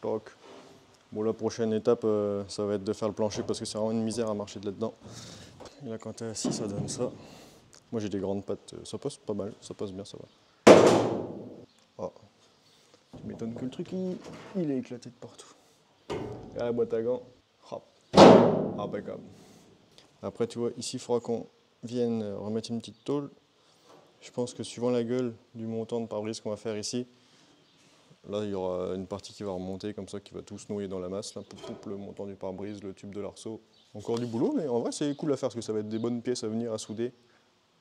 Toc. Bon, la prochaine étape, ça va être de faire le plancher parce que c'est vraiment une misère à marcher de là-dedans. Et là, quand t'es assis, ça donne ça. Moi, j'ai des grandes pattes, ça passe pas mal, ça passe bien, ça va. Oh. Tu m'étonnes que le truc, il est éclaté de partout. Et la boîte à gants, hop, impeccable. Après, tu vois, ici, il faudra qu'on vienne remettre une petite tôle. Je pense que suivant la gueule du montant de pare-brise qu'on va faire ici, là, il y aura une partie qui va remonter comme ça, qui va tout se noyer dans la masse. Là, le montant du pare-brise, le tube de l'arceau. Encore du boulot, mais en vrai, c'est cool à faire parce que ça va être des bonnes pièces à venir à souder.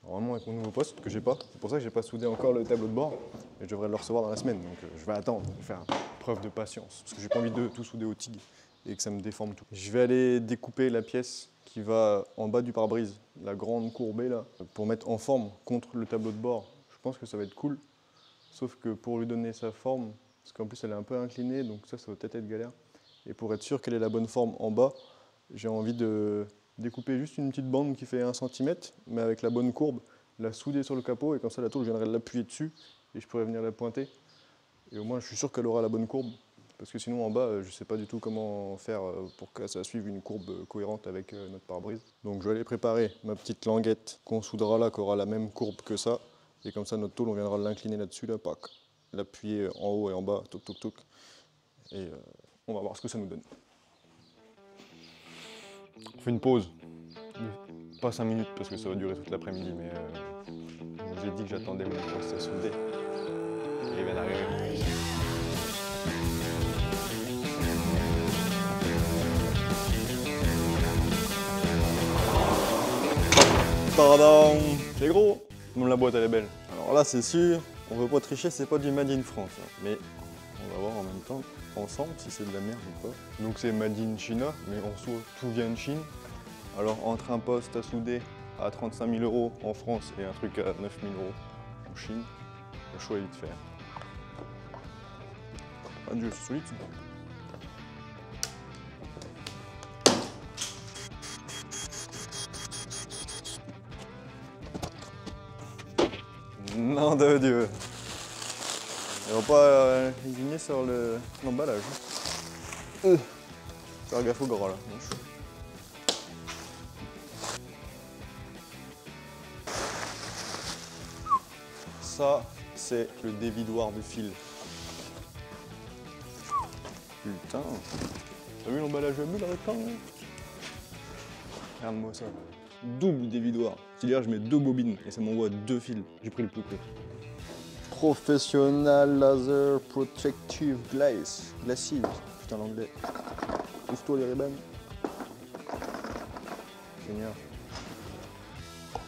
Normalement, avec mon nouveau poste que j'ai pas. C'est pour ça que j'ai pas soudé encore le tableau de bord. Et je devrais le recevoir dans la semaine. Donc je vais attendre, je vais faire preuve de patience. Parce que j'ai pas envie de tout souder au TIG et que ça me déforme tout. Je vais aller découper la pièce qui va en bas du pare-brise, la grande courbée là, pour mettre en forme contre le tableau de bord. Je pense que ça va être cool. Sauf que pour lui donner sa forme, parce qu'en plus elle est un peu inclinée, donc ça va peut-être être galère. Et pour être sûr qu'elle ait la bonne forme en bas, j'ai envie de découper juste une petite bande qui fait 1 cm, mais avec la bonne courbe, la souder sur le capot, et comme ça la tôle, je viendrai l'appuyer dessus, et je pourrais venir la pointer. Et au moins, je suis sûr qu'elle aura la bonne courbe, parce que sinon en bas, je ne sais pas du tout comment faire pour que ça suive une courbe cohérente avec notre pare-brise. Donc je vais aller préparer ma petite languette qu'on soudera là, qui aura la même courbe que ça, et comme ça notre tôle, on viendra l'incliner là-dessus, là, pac. l'appuyer en haut et en bas, toc toc toc. Et on va voir ce que ça nous donne. On fait une pause. Pas 5 minutes parce que ça va durer toute l'après-midi, mais je vous ai dit que j'attendais mon poste à souder. Et il vient d'arriver. Tadam! C'est gros! Même la boîte elle est belle. Alors là c'est sûr, on veut pas tricher, c'est pas du Made in France. Hein. Mais on va voir en même temps, ensemble, si c'est de la merde ou pas. Donc c'est Made in China, mais en soi tout vient de Chine. Alors entre un poste à souder à 35 000 € en France et un truc à 9 000 € en Chine, le choix est vite fait. Adieu, c'est solide. Nom de Dieu. Il va pas éliminer sur l'emballage. Faire gaffe au gras là. Ça, c'est le dévidoir de fil. Putain. T'as vu l'emballage à bulles avec ça? Regarde-moi ça. Double dévidoir. C'est-à-dire je mets 2 bobines et ça m'envoie 2 fils. J'ai pris le plus court. Professional Laser Protective Glaze. Glacive. Putain l'anglais. Ouvre-toi les ribbons. Seigneur.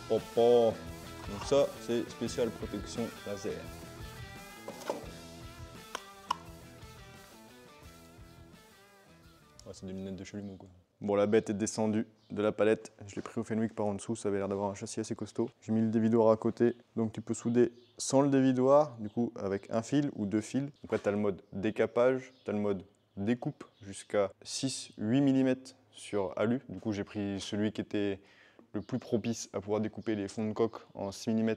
Oh, oh. Donc ça, c'est spécial protection laser. Ouais, c'est des lunettes de chalumeau quoi. Bon, la bête est descendue de la palette. Je l'ai pris au Fenwick par en dessous, ça avait l'air d'avoir un châssis assez costaud. J'ai mis le dévidoir à côté, donc tu peux souder sans le dévidoir, du coup avec un fil ou 2 fils. Après, tu as le mode décapage, tu as le mode découpe jusqu'à 6-8 mm sur alu. Du coup, j'ai pris celui qui était le plus propice à pouvoir découper les fonds de coque en 6 mm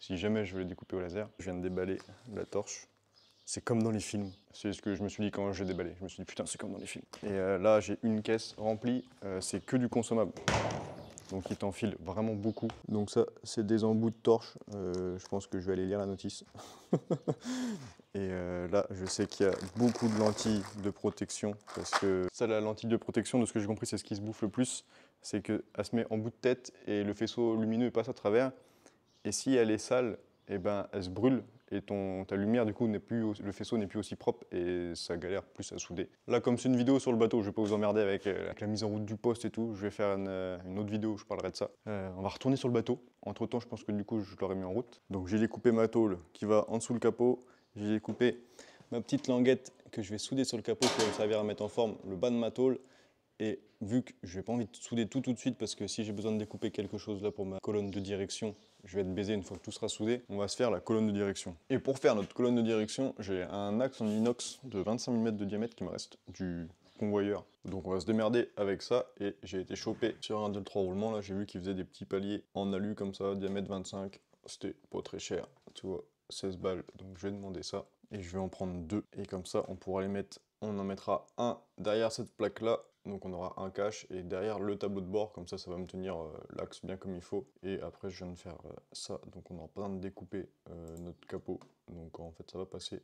si jamais je veux les découper au laser. Je viens de déballer la torche. C'est comme dans les films. C'est ce que je me suis dit quand j'ai déballé. Je me suis dit putain c'est comme dans les films. Et là j'ai une caisse remplie, c'est que du consommable. Donc il t'enfile vraiment beaucoup. Donc ça c'est des embouts de torche. Je pense que je vais aller lire la notice. Et là je sais qu'il y a beaucoup de lentilles de protection. Parce que ça la lentille de protection, de ce que j'ai compris, c'est ce qui se bouffe le plus. C'est qu'elle se met en bout de tête et le faisceau lumineux passe à travers. Et si elle est sale, eh ben, elle se brûle et ta lumière du coup le faisceau n'est plus aussi propre et ça galère plus à souder. Là comme c'est une vidéo sur le bateau, je vais pas vous emmerder avec la mise en route du poste et tout, je vais faire une autre vidéo où je parlerai de ça. On va retourner sur le bateau, entre temps je pense que du coup je l'aurai mis en route. Donc j'ai découpé ma tôle qui va en dessous le capot, j'ai découpé ma petite languette que je vais souder sur le capot qui va me servir à mettre en forme le bas de ma tôle. Et vu que je n'ai pas envie de souder tout de suite parce que si j'ai besoin de découper quelque chose là pour ma colonne de direction, je vais être baisé une fois que tout sera soudé, on va se faire la colonne de direction. Et pour faire notre colonne de direction, j'ai un axe en inox de 25 mm de diamètre qui me reste du convoyeur. Donc on va se démerder avec ça et j'ai été chopé sur un 2-3 roulements là, j'ai vu qu'ils faisaient des petits paliers en alu comme ça, diamètre 25, c'était pas très cher, tu vois, 16 balles, donc je vais demander ça. Et je vais en prendre 2 et comme ça on pourra les mettre, on en mettra un derrière cette plaque là. Donc on aura un cache et derrière le tableau de bord, comme ça ça va me tenir l'axe bien comme il faut. Et après je viens de faire ça, donc on aura pas besoin de découper notre capot. Donc en fait ça va passer.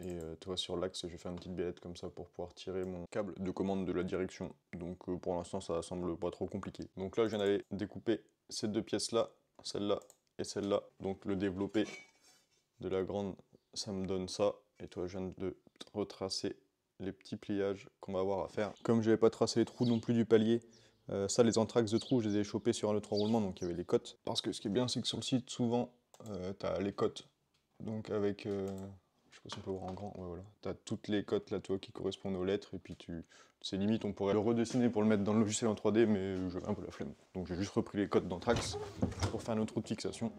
Et tu vois sur l'axe je vais faire une petite biellette comme ça pour pouvoir tirer mon câble de commande de la direction. Donc pour l'instant ça semble pas trop compliqué. Donc là je viens d'aller découper ces 2 pièces là, celle-là et celle-là. Donc le développé de la grande ça me donne ça. Et toi je viens de retracer les petits pliages qu'on va avoir à faire. Comme je n'avais pas tracé les trous non plus du palier, ça les entraxes de trous, je les ai chopés sur un 2-3 roulements, donc il y avait les cotes. Parce que ce qui est bien, c'est que sur le site, souvent, tu as les cotes. Donc avec, je sais pas si on peut voir en grand, ouais voilà. Tu as toutes les cotes là, toi, qui correspondent aux lettres, et puis c'est limite, on pourrait le redessiner pour le mettre dans le logiciel en 3D, mais j'avais un peu la flemme. Donc j'ai juste repris les cotes d'anthrax pour faire notre trou de fixation.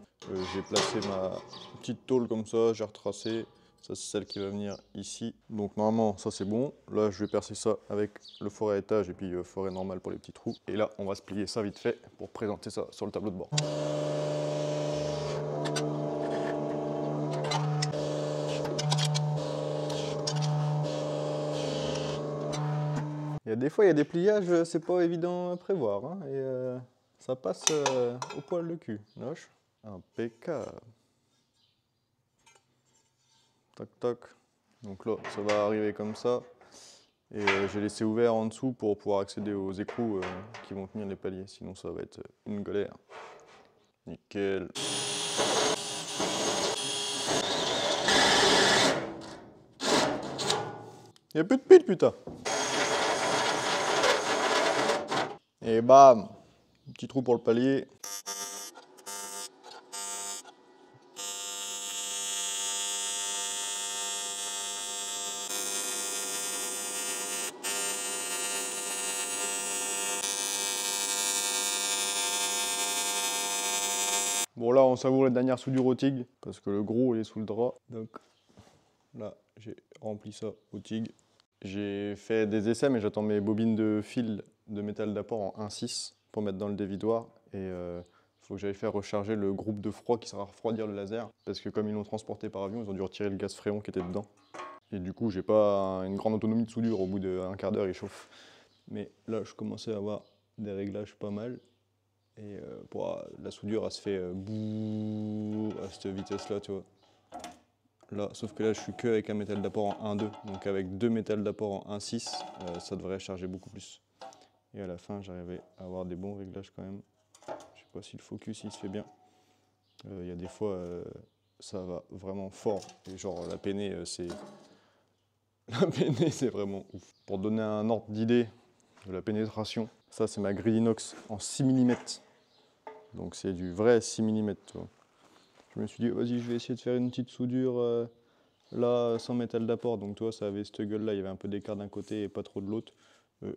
J'ai placé ma petite tôle comme ça, j'ai retracé. Ça c'est celle qui va venir ici. Donc normalement ça c'est bon. Là je vais percer ça avec le forêt à étage et puis forêt normale pour les petits trous. Et là on va se plier ça vite fait pour présenter ça sur le tableau de bord. Des fois il y a des pliages, c'est pas évident à prévoir. Hein, et ça passe au poil le cul. Noche. Impeccable. Tac, tac. Donc là, ça va arriver comme ça. Et j'ai laissé ouvert en dessous pour pouvoir accéder aux écrous qui vont tenir les paliers. Sinon, ça va être une galère. Nickel. Il n'y a plus de pile, putain. Et bam, petit trou pour le palier. Bon là, on savoure la dernière soudure au TIG, parce que le gros, il est sous le drap. Donc là, j'ai rempli ça au TIG. J'ai fait des essais, mais j'attends mes bobines de fil de métal d'apport en 1,6 pour mettre dans le dévidoir. Et faut que j'aille faire recharger le groupe de froid qui sera à refroidir le laser. Parce que comme ils l'ont transporté par avion, ils ont dû retirer le gaz fréon qui était dedans. Et du coup, j'ai pas une grande autonomie de soudure. Au bout d'un quart d'heure, il chauffe. Mais là, je commençais à avoir des réglages pas mal. Et la soudure, elle se fait bouh à cette vitesse-là, tu vois. Là, sauf que là, je suis que avec un métal d'apport en 1,2. Donc avec deux métals d'apport en 1,6, ça devrait charger beaucoup plus. Et à la fin, j'arrivais à avoir des bons réglages quand même. Je sais pas si le focus, il se fait bien. Il y a des fois, ça va vraiment fort. Et genre, la peinée, c'est... La peinée, c'est vraiment ouf. Pour donner un ordre d'idée de la pénétration, ça, c'est ma grille inox en 6 mm. Donc c'est du vrai 6 mm, tu vois. Je me suis dit, vas-y, je vais essayer de faire une petite soudure là, sans métal d'apport. Donc toi, ça avait cette gueule-là, il y avait un peu d'écart d'un côté et pas trop de l'autre.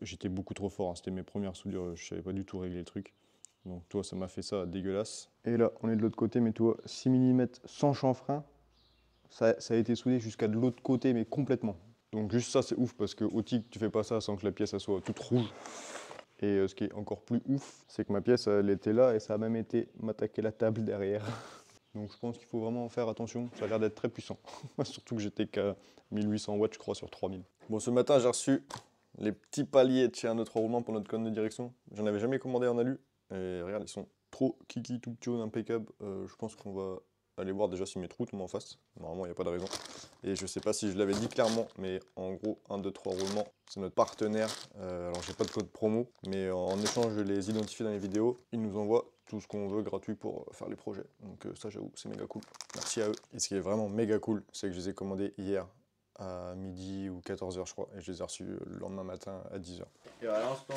J'étais beaucoup trop fort, hein. C'était mes premières soudures, je savais pas du tout régler le truc. Donc toi, ça m'a fait ça dégueulasse. Et là, on est de l'autre côté, mais toi, 6 mm sans chanfrein. Ça a été soudé jusqu'à de l'autre côté, mais complètement. Donc juste ça, c'est ouf, parce qu'au TIG, tu fais pas ça sans que la pièce elle soit toute rouge. Et ce qui est encore plus ouf, c'est que ma pièce, elle était là et ça a même été m'attaquer la table derrière. Donc je pense qu'il faut vraiment faire attention, ça a l'air d'être très puissant. Surtout que j'étais qu'à 1800 watts, je crois, sur 3000. Bon, ce matin, j'ai reçu les petits paliers de chez 1, 2, 3 roulements pour notre colonne de direction. J'en avais jamais commandé en alu. Et regarde, ils sont trop kiki, tout petits, impeccables. Je pense qu'on va aller voir déjà si mes trous tombent en face. Normalement, il n'y a pas de raison. Et je sais pas si je l'avais dit clairement, mais en gros, 1, 2, 3 roulements, c'est notre partenaire. Alors, j'ai pas de code promo, mais en échange, je les identifie dans les vidéos. Ils nous envoient tout ce qu'on veut gratuit pour faire les projets. Donc ça, j'avoue, c'est méga cool. Merci à eux. Et ce qui est vraiment méga cool, c'est que je les ai commandés hier à midi ou 14h, je crois. Et je les ai reçus le lendemain matin à 10h. Et à l'instant,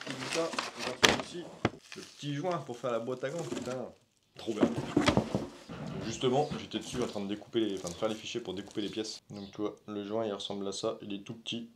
tout ça, on va aussi le petit joint pour faire la boîte à gants. Putain, trop bien. Justement, j'étais dessus en train de découper de faire les fichiers pour découper les pièces. Donc tu vois, le joint il ressemble à ça, il est tout petit.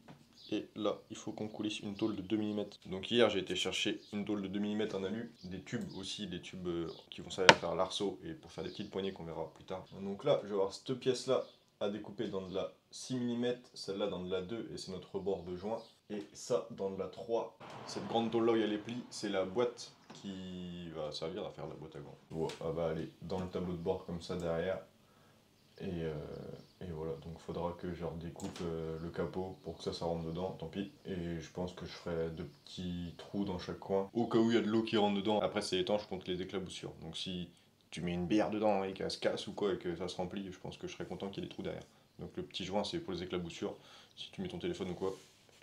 Et là, il faut qu'on coulisse une tôle de 2 mm. Donc hier, j'ai été chercher une tôle de 2 mm en alu, des tubes aussi, des tubes qui vont servir à faire l'arceau et pour faire des petites poignées qu'on verra plus tard. Donc là, je vais avoir cette pièce-là à découper dans de la 6 mm, celle-là dans de la 2 et c'est notre rebord de joint. Et ça dans de la 3. Cette grande tôle-là où il y a les plis, c'est la boîte qui va servir à faire la boîte à gants. Bon, elle va aller dans le tableau de bord comme ça derrière. Et voilà, donc il faudra que je redécoupe le capot pour que ça rentre dedans, tant pis. Et je pense que je ferai 2 petits trous dans chaque coin, au cas où il y a de l'eau qui rentre dedans. Après c'est étanche contre les éclaboussures, donc si tu mets une bière dedans et qu'elle se casse ou quoi et que ça se remplit, je pense que je serais content qu'il y ait des trous derrière. Donc le petit joint c'est pour les éclaboussures, si tu mets ton téléphone ou quoi.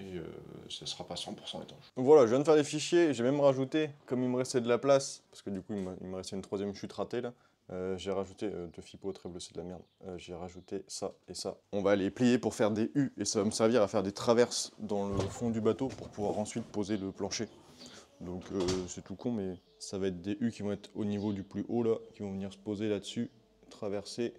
Et ça sera pas 100% étanche. Donc voilà, je viens de faire les fichiers, j'ai même rajouté, comme il me restait de la place, parce que du coup il me restait une 3ème chute ratée là. J'ai rajouté de Fipo, très bleu, c'est de la merde. J'ai rajouté ça et ça. On va les plier pour faire des U et ça va me servir à faire des traverses dans le fond du bateau pour pouvoir ensuite poser le plancher. Donc c'est tout con, mais ça va être des U qui vont être au niveau du plus haut là, qui vont venir se poser là-dessus, traverser,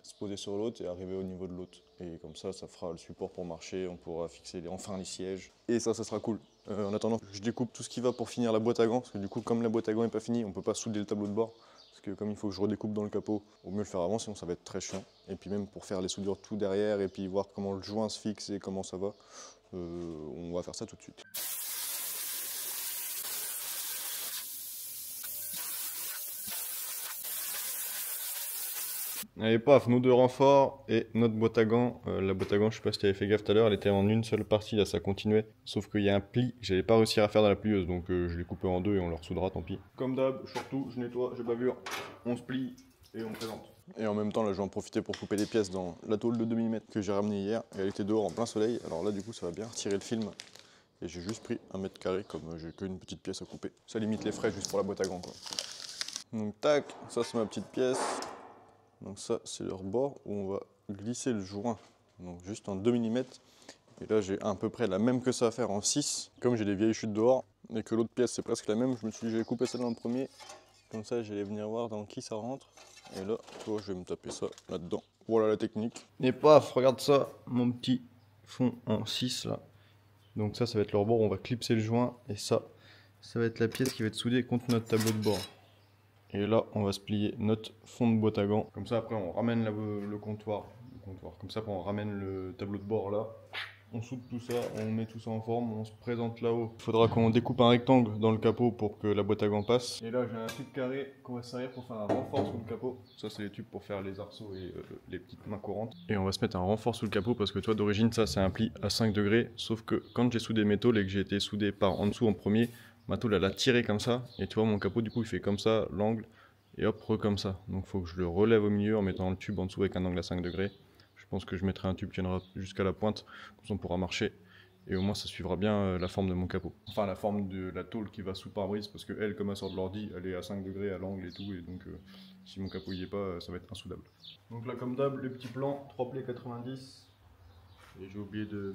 se poser sur l'autre et arriver au niveau de l'autre. Et comme ça, ça fera le support pour marcher, on pourra fixer enfin les sièges. Et ça sera cool. En attendant, je découpe tout ce qui va pour finir la boîte à gants, parce que du coup, comme la boîte à gants n'est pas finie, on peut pas souder le tableau de bord. Parce que comme il faut que je redécoupe dans le capot, au mieux le faire avant, sinon ça va être très chiant. Et puis même pour faire les soudures tout derrière et puis voir comment le joint se fixe et comment ça va, on va faire ça tout de suite. Allez paf, nos 2 renforts et notre boîte à gants. La boîte à gants, je sais pas si tu avais fait gaffe tout à l'heure, elle était en une seule partie, là ça continuait. Sauf qu'il y a un pli, j'allais pas réussir à faire dans la plieuse, donc je l'ai coupé en 2 et on le ressoudera, tant pis. Comme d'hab, surtout, je nettoie, j'ai bavure, on se plie et on présente. Et en même temps, là, je vais en profiter pour couper les pièces dans la tôle de 2 mm que j'ai ramenée hier. Et elle était dehors en plein soleil. Alors là, du coup, ça va bien retirer le film. Et j'ai juste pris 1 m², comme j'ai qu'une petite pièce à couper. Ça limite les frais juste pour la boîte à gants, quoi. Donc tac, ça c'est ma petite pièce. Donc ça c'est le rebord où on va glisser le joint. Donc juste en 2 mm. Et là j'ai à peu près la même que ça à faire en 6. Comme j'ai des vieilles chutes dehors et que l'autre pièce c'est presque la même, je me suis dit j'allais couper celle-là en premier. Comme ça j'allais venir voir dans qui ça rentre. Et là, tu vois, je vais me taper ça là-dedans. Voilà la technique. Et paf, regarde ça, mon petit fond en 6 là. Donc ça va être le rebord, on va clipser le joint. Et ça va être la pièce qui va être soudée contre notre tableau de bord. Et là, on va se plier notre fond de boîte à gants. Comme ça, après, on ramène le comptoir. Comme ça, quand on ramène le tableau de bord là, on soude tout ça, on met tout ça en forme, on se présente là-haut. Il faudra qu'on découpe un rectangle dans le capot pour que la boîte à gants passe. Et là, j'ai un tube carré qu'on va servir pour faire un renfort sous le capot. Ça, c'est les tubes pour faire les arceaux et les petites mains courantes. Et on va se mettre un renfort sous le capot parce que toi, d'origine, ça, c'est un pli à 5 degrés. Sauf que quand j'ai soudé mes tôles et que j'ai été soudé par en dessous en premier, ma tôle, elle a tiré comme ça. Et tu vois, mon capot, du coup, il fait comme ça, l'angle. Et hop, comme ça. Donc, il faut que je le relève au milieu en mettant le tube en dessous avec un angle à 5 degrés. Je pense que je mettrai un tube qui tiendra jusqu'à la pointe, comme ça on pourra marcher. Et au moins ça suivra bien la forme de mon capot. Enfin la forme de la tôle qui va sous pare-brise, parce que elle, comme elle sort de l'ordi, elle est à 5 degrés à l'angle et tout, et donc si mon capot y est pas, ça va être insoudable. Donc là comme d'hab, le petit plan, 3 plaies 90. Et j'ai oublié de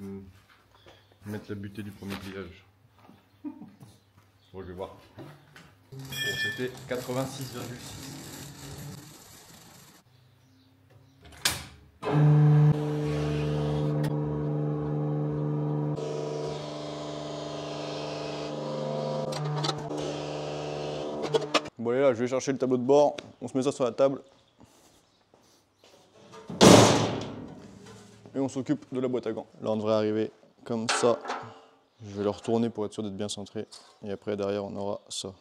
mettre la butée du premier pliage. Bon, je vais voir. Bon, c'était 86,6. Bon allez là, je vais chercher le tableau de bord, on se met ça sur la table. Et on s'occupe de la boîte à gants. Là on devrait arriver comme ça. Je vais le retourner pour être sûr d'être bien centré. Et après derrière on aura ça.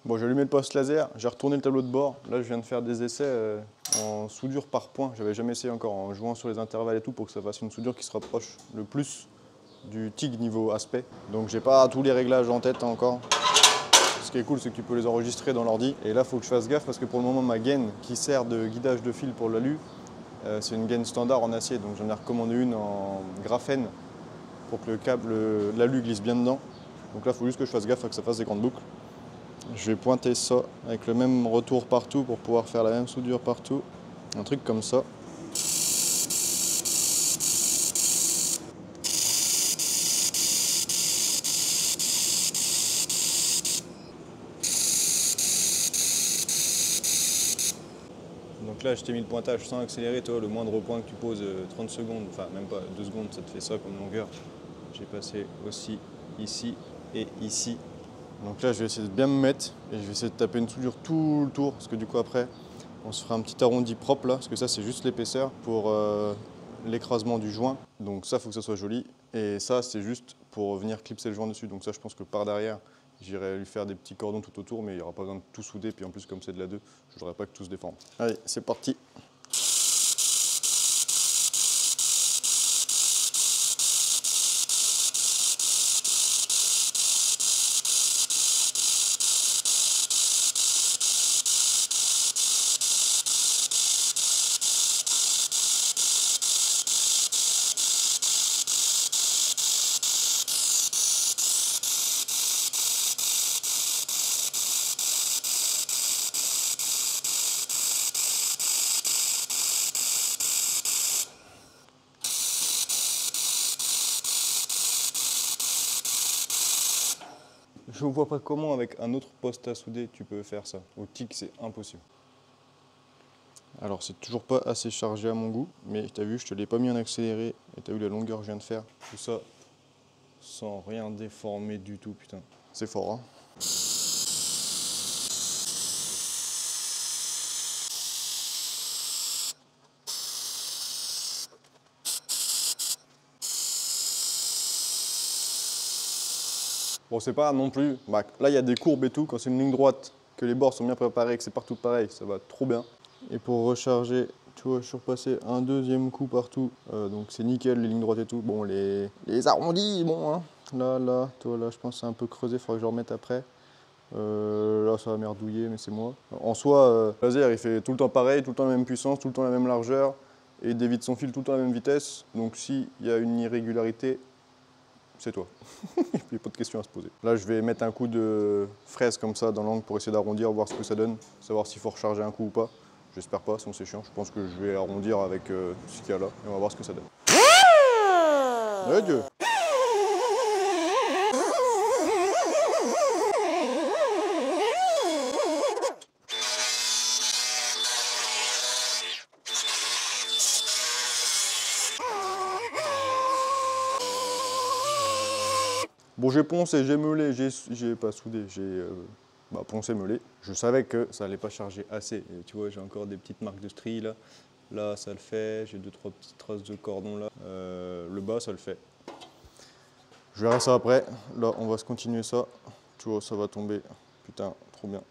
Bon, j'ai allumé le poste laser, j'ai retourné le tableau de bord. Là je viens de faire des essais en soudure par point. J'avais jamais essayé encore en jouant sur les intervalles et tout pour que ça fasse une soudure qui se rapproche le plus du TIG niveau aspect. Donc j'ai pas tous les réglages en tête encore. Ce qui est cool, c'est que tu peux les enregistrer dans l'ordi. Et là, il faut que je fasse gaffe parce que pour le moment, ma gaine qui sert de guidage de fil pour l'alu, c'est une gaine standard en acier. Donc j'en ai recommandé une en graphène pour que l'alu glisse bien dedans. Donc là, il faut juste que je fasse gaffe à que ça fasse des grandes boucles. Je vais pointer ça avec le même retour partout pour pouvoir faire la même soudure partout. Un truc comme ça. Donc là, je t'ai mis le pointage sans accélérer, toi, le moindre point que tu poses 30 secondes, enfin même pas 2 secondes, ça te fait ça comme longueur. J'ai passé aussi ici et ici. Donc là, je vais essayer de bien me mettre et je vais essayer de taper une soudure tout le tour, parce que du coup après, on se fera un petit arrondi propre là, parce que ça c'est juste l'épaisseur pour l'écrasement du joint. Donc ça, il faut que ça soit joli. Et ça, c'est juste pour venir clipser le joint dessus. Donc ça, je pense que par derrière, j'irai lui faire des petits cordons tout autour, mais il n'y aura pas besoin de tout souder. Puis en plus, comme c'est de la 2, je ne voudrais pas que tout se déforme. Allez, c'est parti. Je ne vois pas comment avec un autre poste à souder tu peux faire ça. Au TIG, c'est impossible. Alors c'est toujours pas assez chargé à mon goût, mais t'as vu, je te l'ai pas mis en accéléré et t'as vu la longueur que je viens de faire. Tout ça sans rien déformer du tout, putain. C'est fort, hein. Bon, c'est pas non plus. Bah, là, il y a des courbes et tout. Quand c'est une ligne droite, que les bords sont bien préparés, que c'est partout pareil, ça va trop bien. Et pour recharger, tu vois, je suis repassé un deuxième coup partout. Donc c'est nickel, les lignes droites et tout. Bon, les arrondis, bon, hein. Là, toi, là, je pense que c'est un peu creusé, il faudra que je remette après. Là ça va merdouiller mais c'est moi. En soi, le laser il fait tout le temps pareil, tout le temps la même puissance, tout le temps la même largeur et il dévie son fil tout le temps à la même vitesse. Donc s'il y a une irrégularité, c'est toi. Il n'y a pas de question à se poser. Là je vais mettre un coup de fraise comme ça dans l'angle pour essayer d'arrondir, voir ce que ça donne, savoir s'il faut recharger un coup ou pas. J'espère pas, sinon c'est chiant. Je pense que je vais arrondir avec ce qu'il y a là et on va voir ce que ça donne. Adieu. Bon, j'ai poncé, j'ai meulé, j'ai pas soudé, j'ai poncé, meulé. Je savais que ça allait pas charger assez. Et tu vois, j'ai encore des petites marques de stries là. Là, ça le fait. J'ai 2-3 petites traces de cordon là. Le bas, ça le fait. Je verrai ça après. Là, on va se continuer ça. Tu vois, ça va tomber. Putain, trop bien.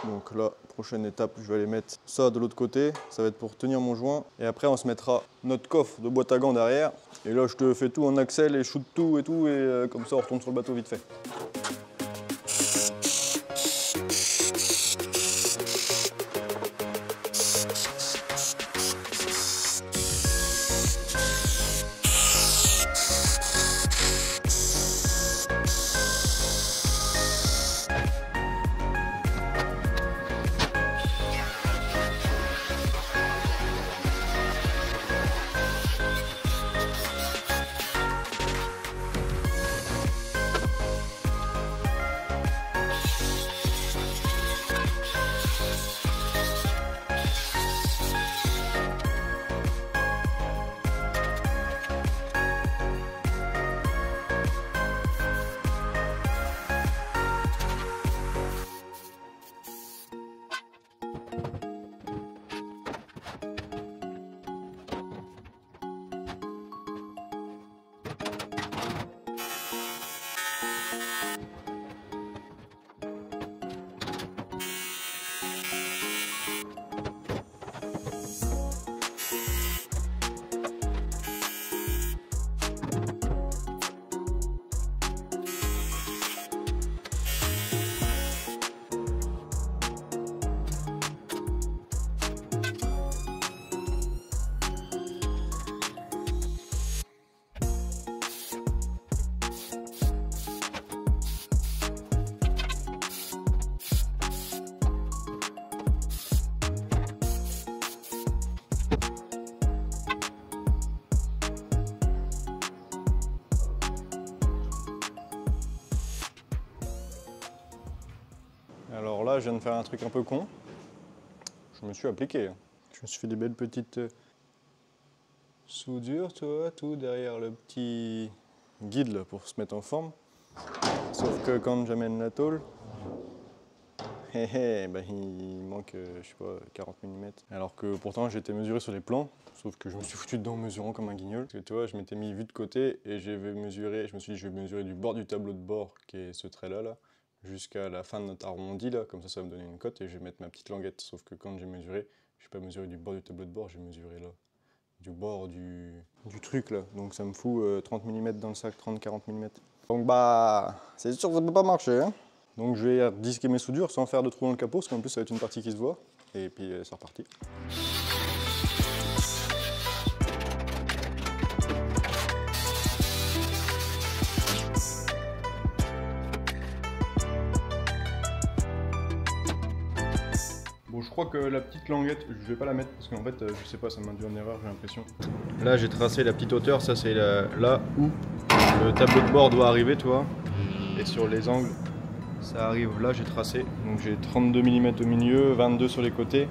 Donc là, prochaine étape, je vais aller mettre ça de l'autre côté. Ça va être pour tenir mon joint. Et après, on se mettra notre coffre de boîte à gants derrière. Et là, je te fais tout en accel et shoot tout et tout. Et comme ça, on retourne sur le bateau vite fait. Alors là, je viens de faire un truc un peu con. Je me suis appliqué. Je me suis fait des belles petites soudures, tu vois, tout derrière le petit guide là, pour se mettre en forme. Sauf que quand j'amène la tôle, il manque, je sais pas, 40 mm. Alors que pourtant, j'étais mesuré sur les plans. Sauf que je me suis foutu dedans en mesurant comme un guignol. Parce que tu vois, je m'étais mis vue de côté et je me suis dit, je vais mesurer du bord du tableau de bord, qui est ce trait là, jusqu'à la fin de notre arrondi là, comme ça va me donner une cote et je vais mettre ma petite languette. Sauf que quand j'ai mesuré, je n'ai pas mesuré du bord du tableau de bord, j'ai mesuré là, du bord du truc là. Donc ça me fout 30 mm dans le sac, 30-40 mm. Donc bah, c'est sûr que ça peut pas marcher. Hein. Donc je vais disquer mes soudures sans faire de trou dans le capot, parce qu'en plus ça va être une partie qui se voit. Et puis c'est reparti. Bon, je crois que la petite languette, je vais pas la mettre parce qu'en fait, je sais pas, ça m'induit en erreur, j'ai l'impression. Là, j'ai tracé la petite hauteur, ça c'est là où le tableau de bord doit arriver, tu vois. Et sur les angles, ça arrive là, j'ai tracé. Donc j'ai 32 mm au milieu, 22 sur les côtés.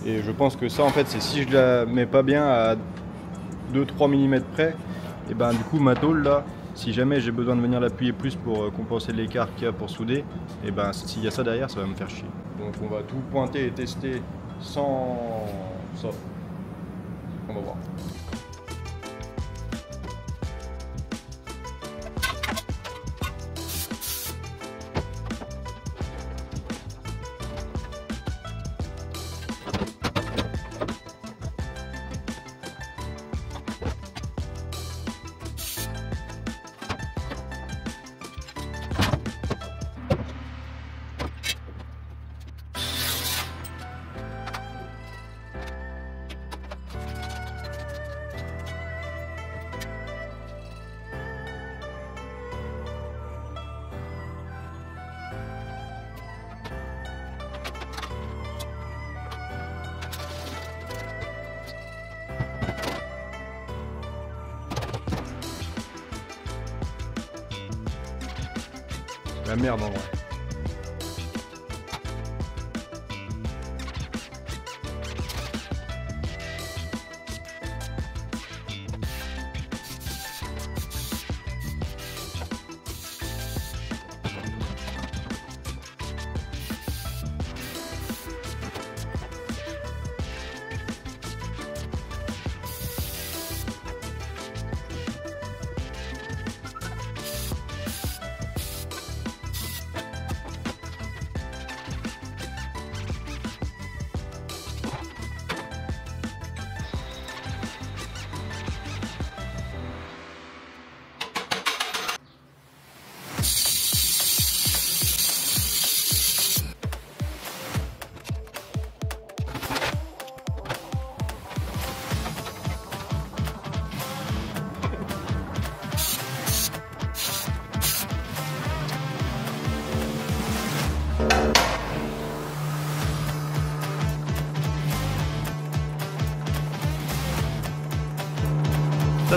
Et je pense que ça, en fait, c'est si je la mets pas bien à 2-3 mm près, et ben du coup, ma tôle là, si jamais j'ai besoin de venir l'appuyer plus pour compenser l'écart qu'il y a pour souder, et ben s'il y a ça derrière, ça va me faire chier. Donc on va tout pointer et tester sans ça. On va voir. La merde en vrai.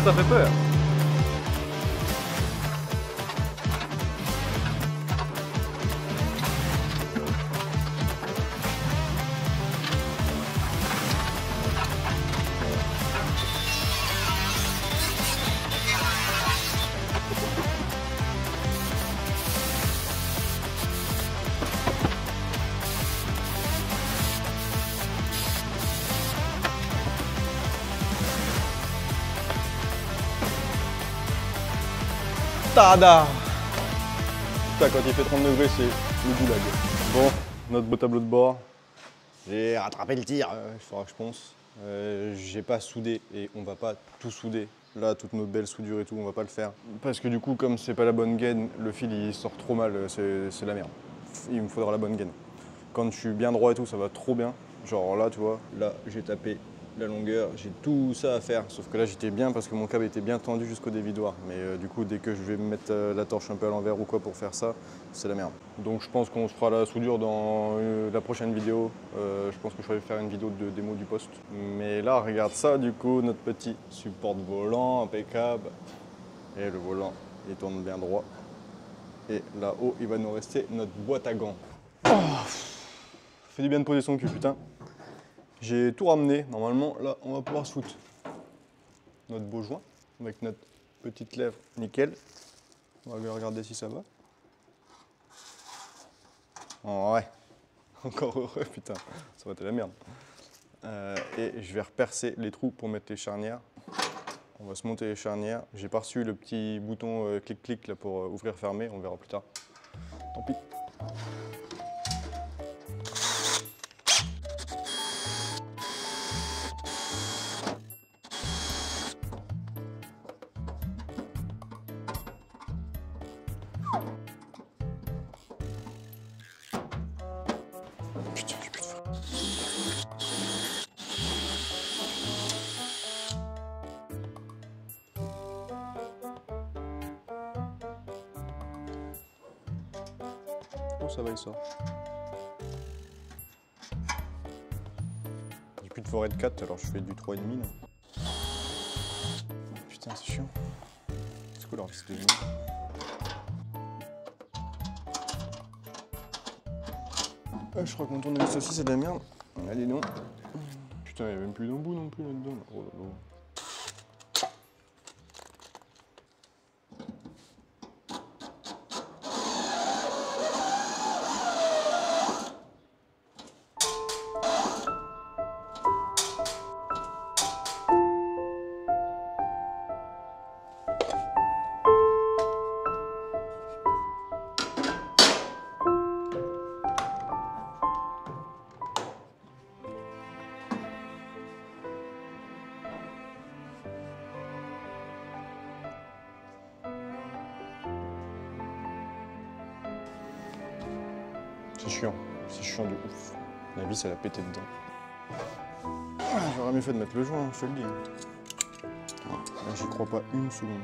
Ça fait peur. Tada! Putain, quand il fait 30 degrés, c'est le goulag. Bon, notre beau tableau de bord. J'ai rattrapé le tir, il faudra que je pense. J'ai pas soudé et on va pas tout souder. Là, toute notre belle soudure et tout, on va pas le faire. Parce que du coup, comme c'est pas la bonne gaine, le fil il sort trop mal, c'est la merde. Il me faudra la bonne gaine. Quand je suis bien droit et tout, ça va trop bien. Genre là, tu vois, là, j'ai tapé la longueur, j'ai tout ça à faire. Sauf que là, j'étais bien parce que mon câble était bien tendu jusqu'au dévidoir. Mais du coup, dès que je vais me mettre la torche un peu à l'envers ou quoi pour faire ça, c'est la merde. Donc je pense qu'on se fera la soudure dans la prochaine vidéo. Je pense que je vais faire une vidéo de démo du poste. Mais là, regarde ça, du coup, notre petit support de volant impeccable. Et le volant, il tourne bien droit. Et là-haut, il va nous rester notre boîte à gants. Oh, fait du bien de poser son cul, putain. J'ai tout ramené. Normalement, là, on va pouvoir se foutre notre beau joint avec notre petite lèvre nickel. On va regarder si ça va. Oh, ouais. Encore heureux, putain. Ça va être la merde. Et je vais repercer les trous pour mettre les charnières. On va se monter les charnières. J'ai pas reçu le petit bouton clic-clic là pour ouvrir-fermer. On verra plus tard. Tant pis. Putain, j'ai plus de feu. Oh, ça va, il sort. J'ai plus de forêt de 4, alors je fais du 3,5 là. Putain, c'est chiant. C'est quoi leur vis de genoux? Je crois qu'on tourne avec ceci, c'est de la merde. Allez, non. Putain, il n'y a même plus d'embout non plus là-dedans. Oh là là. C'est chiant de ouf. La vis elle a pété dedans. Ah, j'aurais mieux fait de mettre le joint, je te le dis. Là, j'y crois pas une seconde.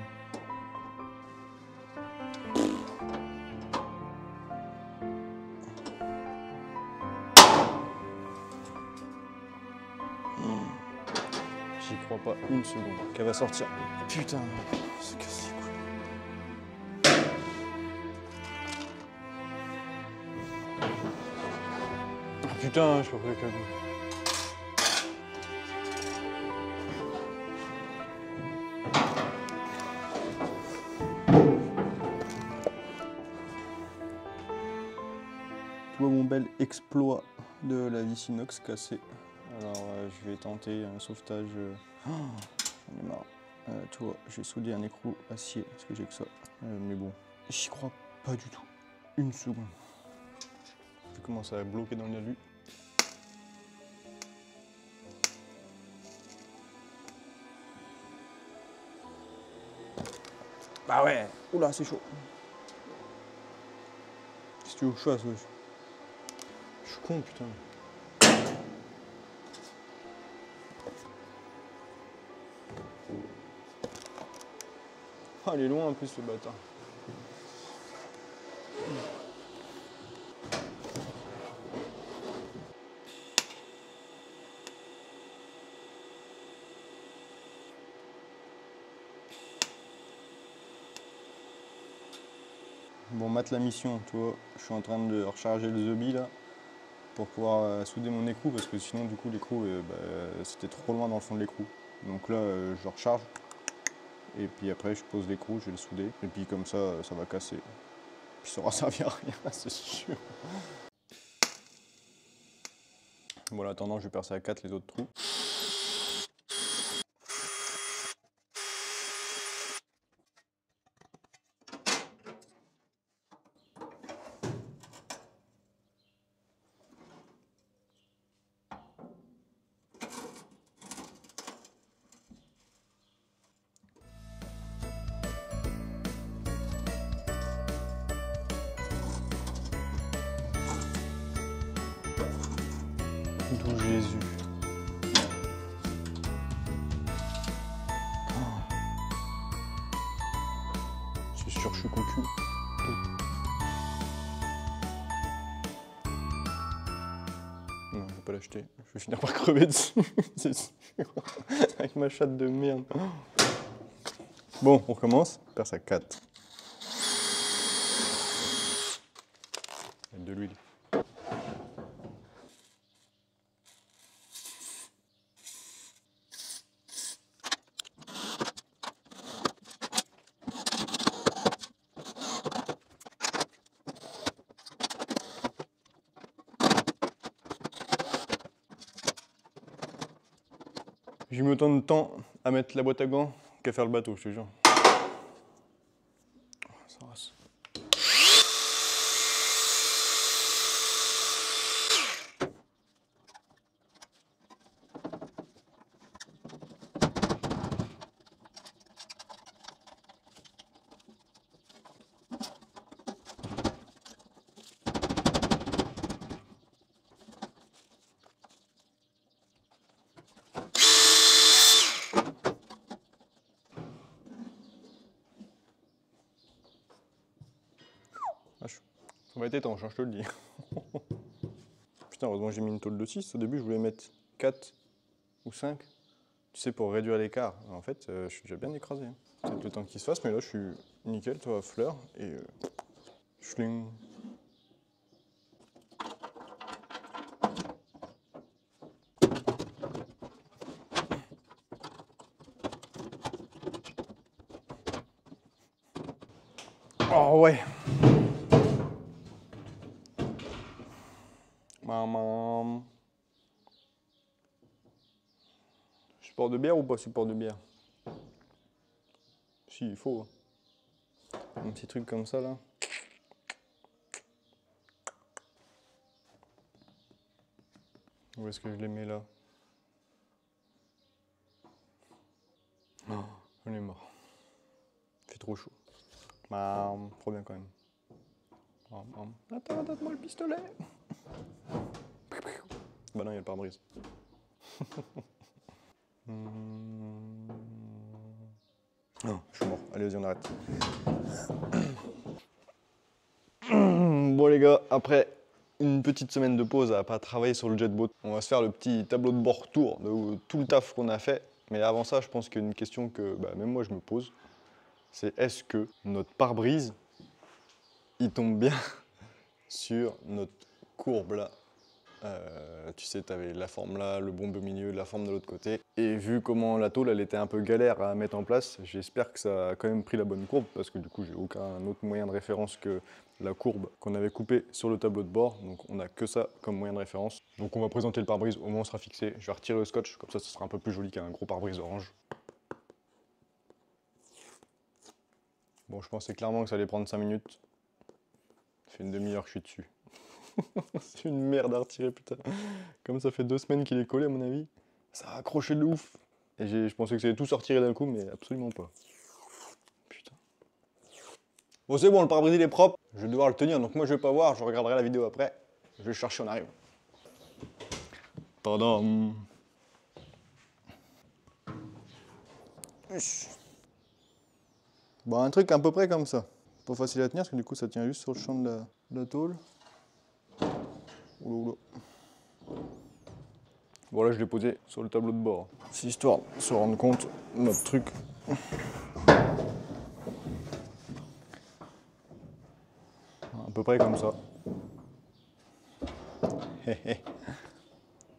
J'y crois pas une seconde. Qu'elle va sortir. Putain, c'est cassé quoi. Ah putain, je suis pas prêt. Tu vois mon bel exploit de la vis inox cassée. Alors je vais tenter un sauvetage. Oh, j'en ai marre. Tu vois, j'ai soudé un écrou acier parce que j'ai que ça. Mais bon, j'y crois pas du tout. Une seconde. Je commence à bloquer dans le alu. Bah ouais. Oula, c'est chaud. Qu'est-ce que tu veux que je fasse, wesh? Je suis con, putain. Ah, il est loin en plus, le bâtard. Bon, mate la mission, tu vois. Je suis en train de recharger le Zobi là pour pouvoir souder mon écrou parce que sinon, du coup, l'écrou, c'était trop loin dans le fond de l'écrou. Donc là, je recharge. Et puis après, je pose l'écrou, je vais le souder. Et puis comme ça, ça va casser. Puis ça aura servi à rien, c'est sûr. Bon, en attendant, je vais percer à 4 les autres trous. D'où Jésus. C'est sûr, je suis cocu. Non, je vais pas l'acheter. Je vais finir par crever dessus, c'est sûr. Avec ma chatte de merde. Bon, on recommence. Perce à 4. Avec de l'huile. J'ai mis autant de temps à mettre la boîte à gants qu'à faire le bateau, je te jure. Ça rase. Ah, ça va être étanche, hein, je te le dis. Putain, heureusement j'ai mis une tôle de 6. Au début, je voulais mettre 4 ou 5. Tu sais, pour réduire l'écart. En fait, je suis déjà bien écrasé. Hein. C'est le temps qu'il se fasse, mais là, je suis nickel, toi, à fleur. Et schling. Oh ouais. Maman. Support de bière ou pas support de bière? Si, il faut. Un petit truc comme ça, là. Où est-ce que je les mets, là? Oh, on est mort. Il fait trop chaud. Trop bien, quand même. Attends, donne-moi le pistolet. Bah non, il y a le pare-brise. Non, je suis mort. Allez, vas-y, on arrête. Bon les gars, après une petite semaine de pause à pas travailler sur le jet boat, on va se faire le petit tableau de bord tour de tout le taf qu'on a fait. Mais avant ça, je pense qu'il y a une question que même moi je me pose. C'est est-ce que notre pare-brise, il tombe bien sur notre courbe là, Tu sais, t'avais la forme là, le bombe au milieu, la forme de l'autre côté. Et vu comment la tôle, elle était un peu galère à mettre en place, j'espère que ça a quand même pris la bonne courbe, parce que du coup, j'ai aucun autre moyen de référence que la courbe qu'on avait coupée sur le tableau de bord. Donc on n'a que ça comme moyen de référence. Donc on va présenter le pare-brise, au moins on sera fixé. Je vais retirer le scotch, comme ça sera un peu plus joli qu'un gros pare-brise orange. Bon, je pensais clairement que ça allait prendre 5 minutes. Ça fait une demi-heure que je suis dessus. C'est une merde à retirer, putain. Comme ça fait 2 semaines qu'il est collé, à mon avis. Ça a accroché de ouf. Et je pensais que ça allait tout sortir d'un coup, mais absolument pas. Putain. Bon, c'est bon, le pare-brise il est propre. Je vais devoir le tenir, donc moi je vais pas voir, je regarderai la vidéo après. Je vais le chercher, on arrive. Tadam. Bon, un truc à peu près comme ça. Pas facile à tenir, parce que du coup ça tient juste sur le champ de la tôle. Oula, oula. Bon, là je l'ai posé sur le tableau de bord. C'est histoire de se rendre compte de notre truc. À peu près comme ça.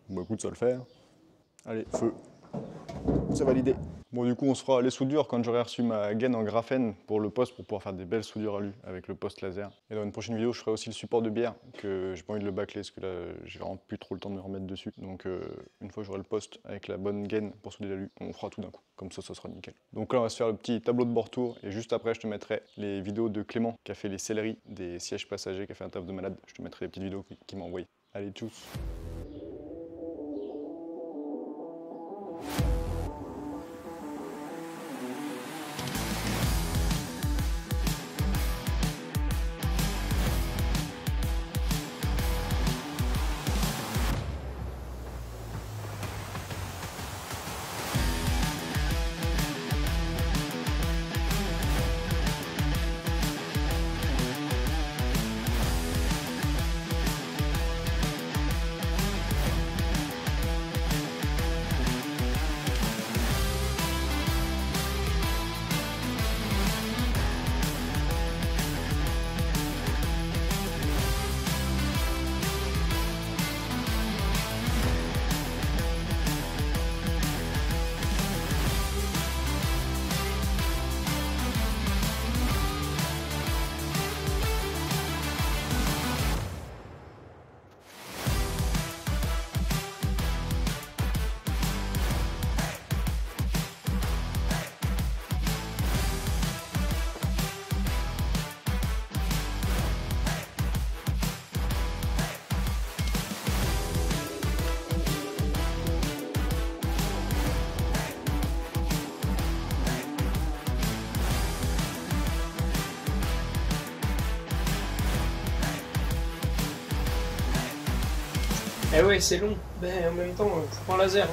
Bon, écoute, ça le fait. Allez, feu. C'est validé. Bon, du coup, on se fera les soudures quand j'aurai reçu ma gaine en graphène pour le poste, pour pouvoir faire des belles soudures à lui avec le poste laser. Et dans une prochaine vidéo, je ferai aussi le support de bière, que j'ai pas envie de le bâcler, parce que là, j'ai vraiment plus trop le temps de me remettre dessus. Donc, une fois que j'aurai le poste avec la bonne gaine pour souder l'alu, on fera tout d'un coup. Comme ça sera nickel. Donc là, on va se faire le petit tableau de bord tour, et juste après, je te mettrai les vidéos de Clément, qui a fait les selleries des sièges passagers, qui a fait un taf de malade. Je te mettrai les petites vidéos qu'il m'a envoyées. Allez, tchuss. Eh ouais, c'est long. Ben, en même temps, je prends laser.